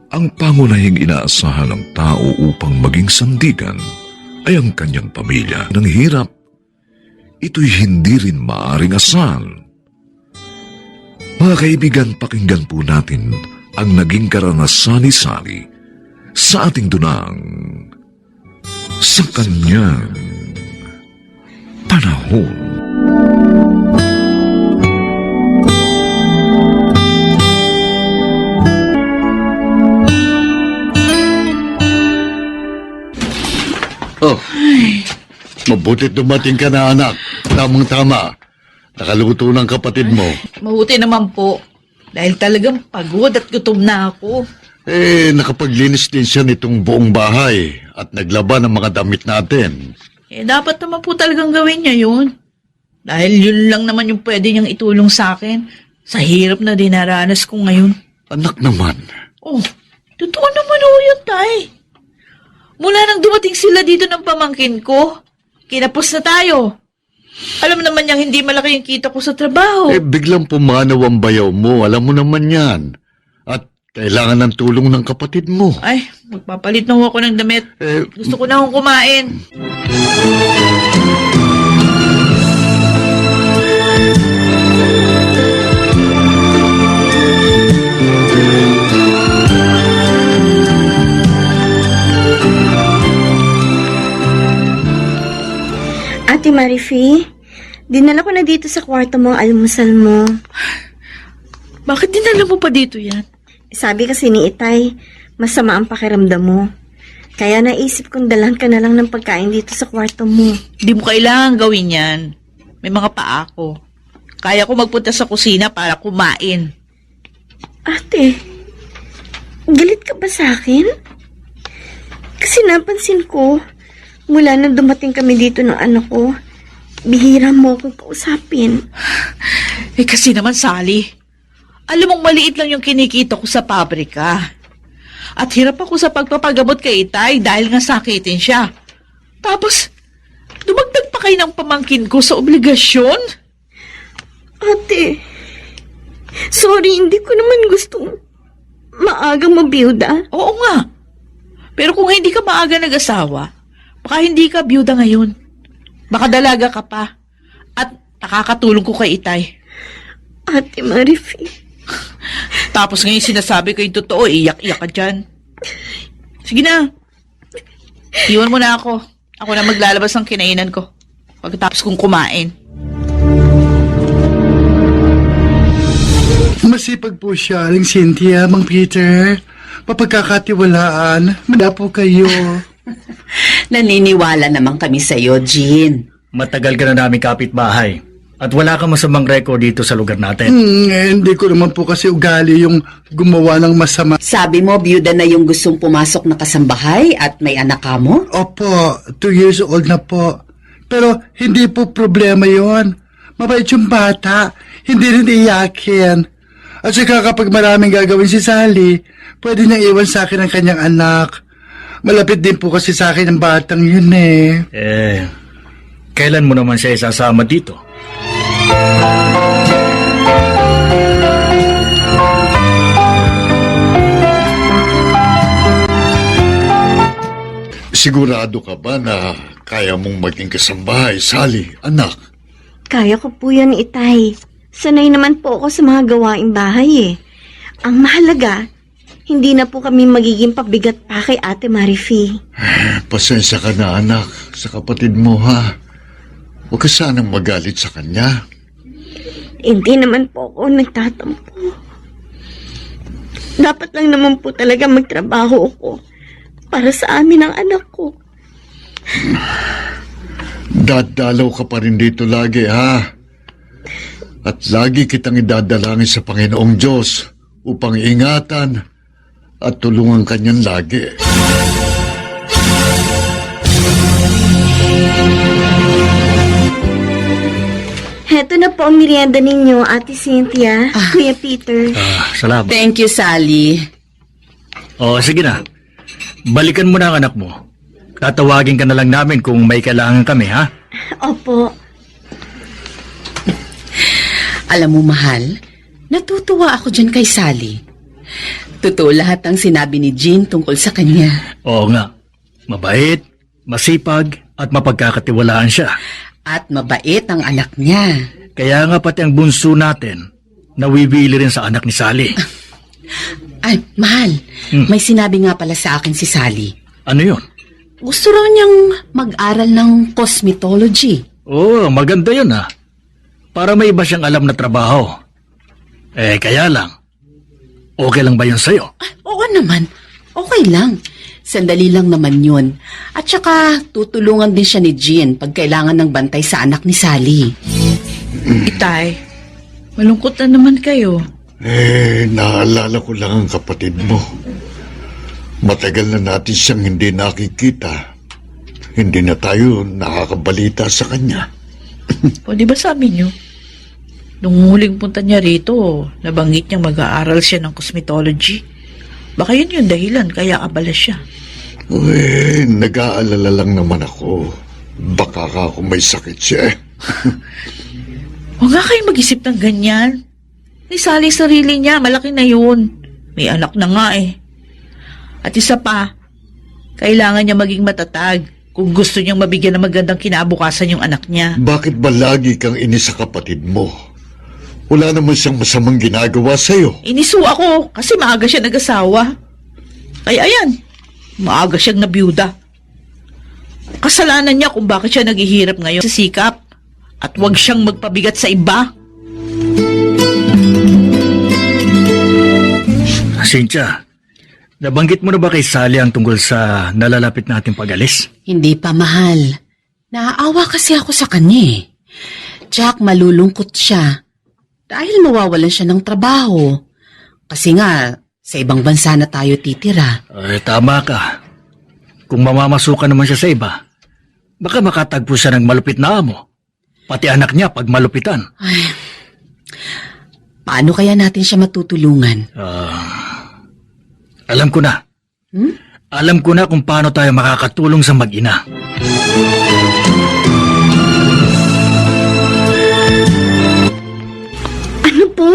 ang pangunahing inaasahan ng tao upang maging sandigan ay ang kanyang pamilya. Ng hirap, ito'y hindi rin maaaring asal. Mga kaibigan, pakinggan po natin ang naging karanasan ni Sally sa ating dunang sa kanyang panahon. Oh, mabutit dumating ka na, anak. Tamang-tama. Nakaluto ng kapatid mo. Mabuti naman po. Dahil talagang pagod at gutom na ako. Nakapaglinis din siya nitong buong bahay at naglaba ng mga damit natin. Dapat naman po talagang gawin niya yun. Dahil yun lang naman yung pwede niyang itulong sa akin sa hirap na dinaranas ko ngayon. Anak naman. Oh, totoo naman ho yun, Tay. Mula nang dumating sila dito ng pamangkin ko, kinapos na tayo. Alam naman niyang hindi malaki yung kita ko sa trabaho. Biglang pumanaw ang bayaw mo. Alam mo naman yan. At kailangan ng tulong ng kapatid mo. Ay, magpapalit na ho ako ng damit. Gusto ko na akong kumain. Ate Marifi, dinala ko na dito sa kwarto mo ang almusal mo. Bakit dinala mo pa dito yan? Sabi kasi ni Itay, masama ang pakiramdam mo. Kaya naisip kong dalan ka na lang ng pagkain dito sa kwarto mo. Di mo kailangan gawin yan. May mga paa ko. Kaya ko magpunta sa kusina para kumain. Ate, galit ka ba sa akin? Kasi napansin ko, mula nang dumating kami dito ng anak ko, bihira mo akong kausapin. Kasi naman, Sally, alam mong maliit lang yung kinikita ko sa pabrika. At hirap ako sa pagpapagamot kay Itay dahil nga sakitin siya. Tapos, dumagdag pa kayo ng pamangkin ko sa obligasyon? Ate, sorry, hindi ko naman gustong maagang mabiyuda. Oo nga. Pero kung hindi ka maaga nag-asawa, baka hindi ka biyuda ngayon. Baka dalaga ka pa. At nakakatulong ko kay Itay. Ate Marifi. Tapos ngayon sinasabi ko yung totoo, iyak-iyak ka dyan. Sige na. Iwan mo na ako. Ako na maglalabas ng kinainan ko. Pagkatapos kong kumain. Masipag po siya, Aling Cynthia, Mang Peter. Mapagkakatiwalaan. Manda po kayo. Naniniwala naman kami sa iyo, Jean. Matagal ka na namin kapitbahay. At wala kang masamang record dito sa lugar natin. Hindi ko naman po kasi ugali yung gumawa ng masama. Sabi mo, biyuda na yung gustong pumasok na kasambahay at may anak ka mo? Opo, 2 years old na po. Pero hindi po problema yon. Mabait yung bata. Hindi rin iyakin. At saka kapag maraming gagawin si Sally, pwede niyang iwan sa akin ang kanyang anak. Malapit din po kasi sa akin ang batang yun eh. Kailan mo naman siya isasama dito? Sigurado ka ba na kaya mong maging kasambahay, Sally, anak? Kaya ko po yan, Itay. Sanay naman po ako sa mga gawaing bahay eh. Ang mahalaga, hindi na po kami magiging pabigat pa kay Ate Marifi. Pasensya ka na, anak, sa kapatid mo, ha? Huwag ka sanang magalit sa kanya. Hindi naman po ako nagtatampo. Dapat lang naman po talaga magtrabaho ako para sa amin ang anak ko. Dadalaw ka pa rin dito lagi, ha? At lagi kitang idadalangin sa Panginoong Diyos upang ingatan at tulungan kanyan lagi. Heto na po ang merienda ninyo, Ate Cynthia, Kuya Peter. Salamat. Thank you, Sally. Sige na. Balikan mo na ang anak mo. Tatawagin ka na lang namin kung may kailangan kami, ha? Opo. Alam mo, mahal, natutuwa ako dyan kay Sally. Totoo lahat ang sinabi ni Jean tungkol sa kanya. Oo nga. Mabait, masipag, at mapagkakatiwalaan siya. At mabait ang anak niya. Kaya nga pati ang bunso natin, nawiwili rin sa anak ni Sally. Ay, mahal, may sinabi nga pala sa akin si Sally. Ano yun? Gusto raw niyang mag-aral ng cosmetology. Oo, maganda yun ah. Para may iba siyang alam na trabaho. Kaya lang. Okay lang ba yun sa'yo? Oo naman, okay lang. Sandali lang naman yun. At saka, tutulungan din siya ni Jean pag kailangan ng bantay sa anak ni Sally. Itay, malungkot na naman kayo. Naalala ko lang ang kapatid mo. Matagal na natin siyang hindi nakikita. Hindi na tayo nakakabalita sa kanya. O di ba sabi niyo, nung huling punta niya rito, nabanggit niyang mag-aaral siya ng cosmetology. Baka yun yung dahilan, kaya abala siya. Nag-aalala lang naman ako. Baka ako may sakit siya. Huwag nga kayo mag-isip ng ganyan. Ni Sally sarili niya, malaki na yun. May anak na nga eh. At isa pa, kailangan niya maging matatag kung gusto niyang mabigyan ng magandang kinabukasan yung anak niya. Bakit ba lagi kang inis sa kapatid mo? Wala naman siyang masamang ginagawa sa'yo. Iniso ako kasi maaga siya nag-asawa. Kaya ayan, maaga siyang nabiyuda. Kasalanan niya kung bakit siya naghihirap ngayon sa sikap. At huwag siyang magpabigat sa iba. Cynthia, nabanggit mo na ba kay Sally ang tungkol sa nalalapit nating pag-alis? Hindi pa, mahal. Naaawa kasi ako sa kanya eh. Jack, malulungkot siya. Dahil mawawalan siya ng trabaho. Kasi nga, sa ibang bansa na tayo titira. Tama ka. Kung mamamasukan naman siya sa iba, baka makatagpo siya ng malupit na amo. Pati anak niya pag malupitan. Ay, paano kaya natin siya matutulungan? Alam ko na. Alam ko na kung paano tayo makakatulong sa mag-ina. Ano po?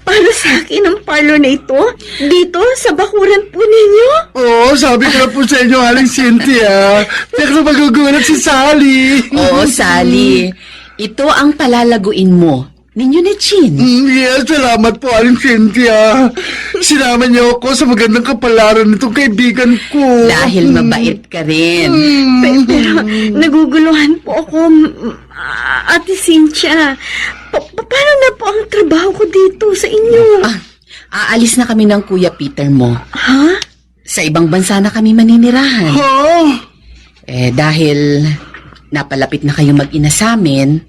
Para sa akin ang parlor na ito? Dito, sa bakuran po ninyo? Oo, sabi ko na po sa inyo, Aling Cynthia. Teka na magugulat si Sally. Oo, Sally. Ito ang palalaguin mo. Ninyo ni Jean. Yes, salamat po, Aling Cynthia. Sinama niyo ako sa magandang kapalaran nitong kaibigan ko. Dahil mabait ka rin. Pero naguguluhan po ako, Ate Cynthia. Paano na po ang trabaho ko dito sa inyo? Aalis na kami ng Kuya Peter mo. Ha? Sa ibang bansa na kami maninirahan. Oh, Dahil napalapit na kayo mag-ina sa amin,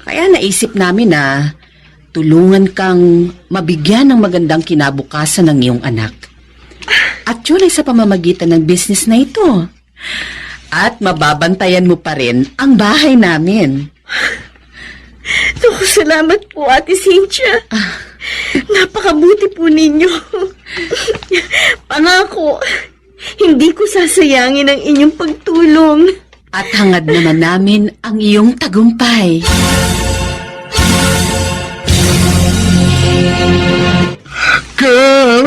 kaya naisip namin na tulungan kang mabigyan ng magandang kinabukasan ng iyong anak. At yun ay sa pamamagitan ng business na ito. At mababantayan mo pa rin ang bahay namin. Naku, salamat po, Ate Cynthia. Napakabuti po ninyo. Pangako, hindi ko sasayangin ang inyong pagtulong. At hangad naman namin ang iyong tagumpay. girl.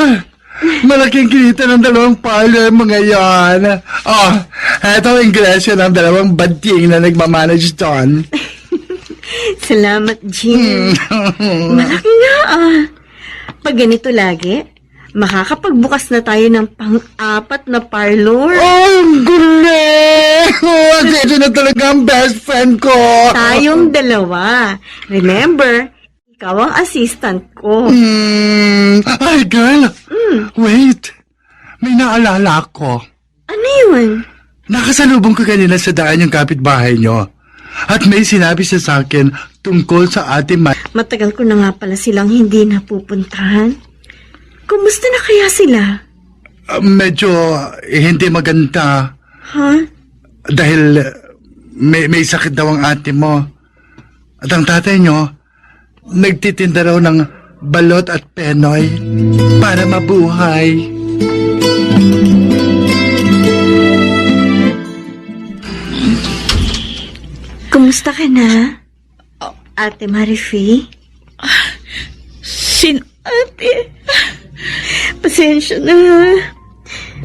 Malaking kita ng dalawang parlor mga yan. Eto ang ingresyo ng dalawang bading na nagmamanage doon. Salamat, Jean. Malaki nga Pag ganito lagi, makakapagbukas na tayo ng pang-apat na parlor. Ang galing! Ito na talaga ang best friend ko. Tayong dalawa. Remember, ikaw ang assistant ko. Ay, girl. Wait. May naalala ko. Ano yun? Nakasalubong ko kanina sa daan yung kapitbahay nyo. At may sinabi siya sa akin tungkol sa ating Matagal ko na nga pala silang hindi napupuntahan. Kumusta na kaya sila? medyo hindi maganda. Ha? Dahil may sakit daw ang ate mo. At ang tatay nyo, nagtitinda raw ng balot at penoy para mabuhay. Kumusta ka na? Ate Marife? Ate, pasensya na.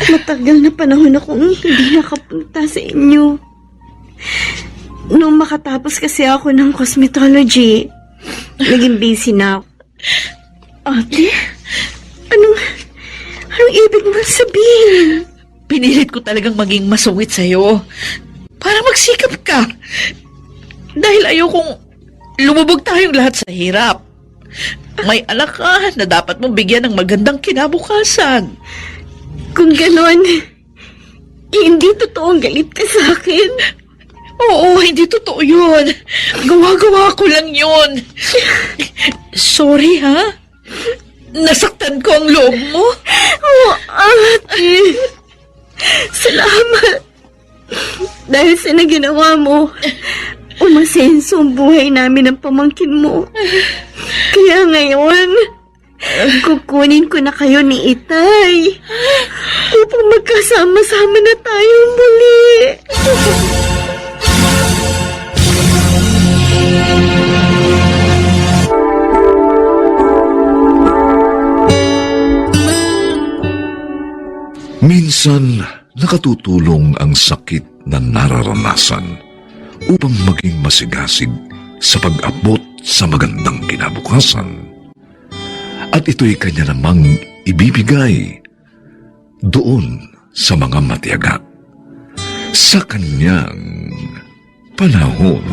Matagal na panahon akong hindi nakapunta sa inyo. Nung makatapos kasi ako ng cosmetology, naging busy na ako. Ate, anong ibig mo sabihin? Pinilit ko talagang maging masungit sa'yo. Para magsikap ka. Dahil ayokong lumubog tayong lahat sa hirap. May anak ka na dapat mong bigyan ng magandang kinabukasan. Kung ganon, hindi totoong galit ka sa akin. Oo, hindi totoo yun. Gawa-gawa ko lang yun. Sorry, ha? Nasaktan ko ang loob mo. Oh, ate. Salamat. Dahil sa naginawa mo, umasenso ang buhay namin ng pamangkin mo. Kaya ngayon, kukunin ko na kayo ni Itay upang magkasama-sama na tayo muli. Minsan, nakatutulong ang sakit na nararanasan upang maging masigasig sa pag-abot sa magandang kinabukasan. At ito'y kanya namang ibibigay doon sa mga matiyaga sa kanyang panahon.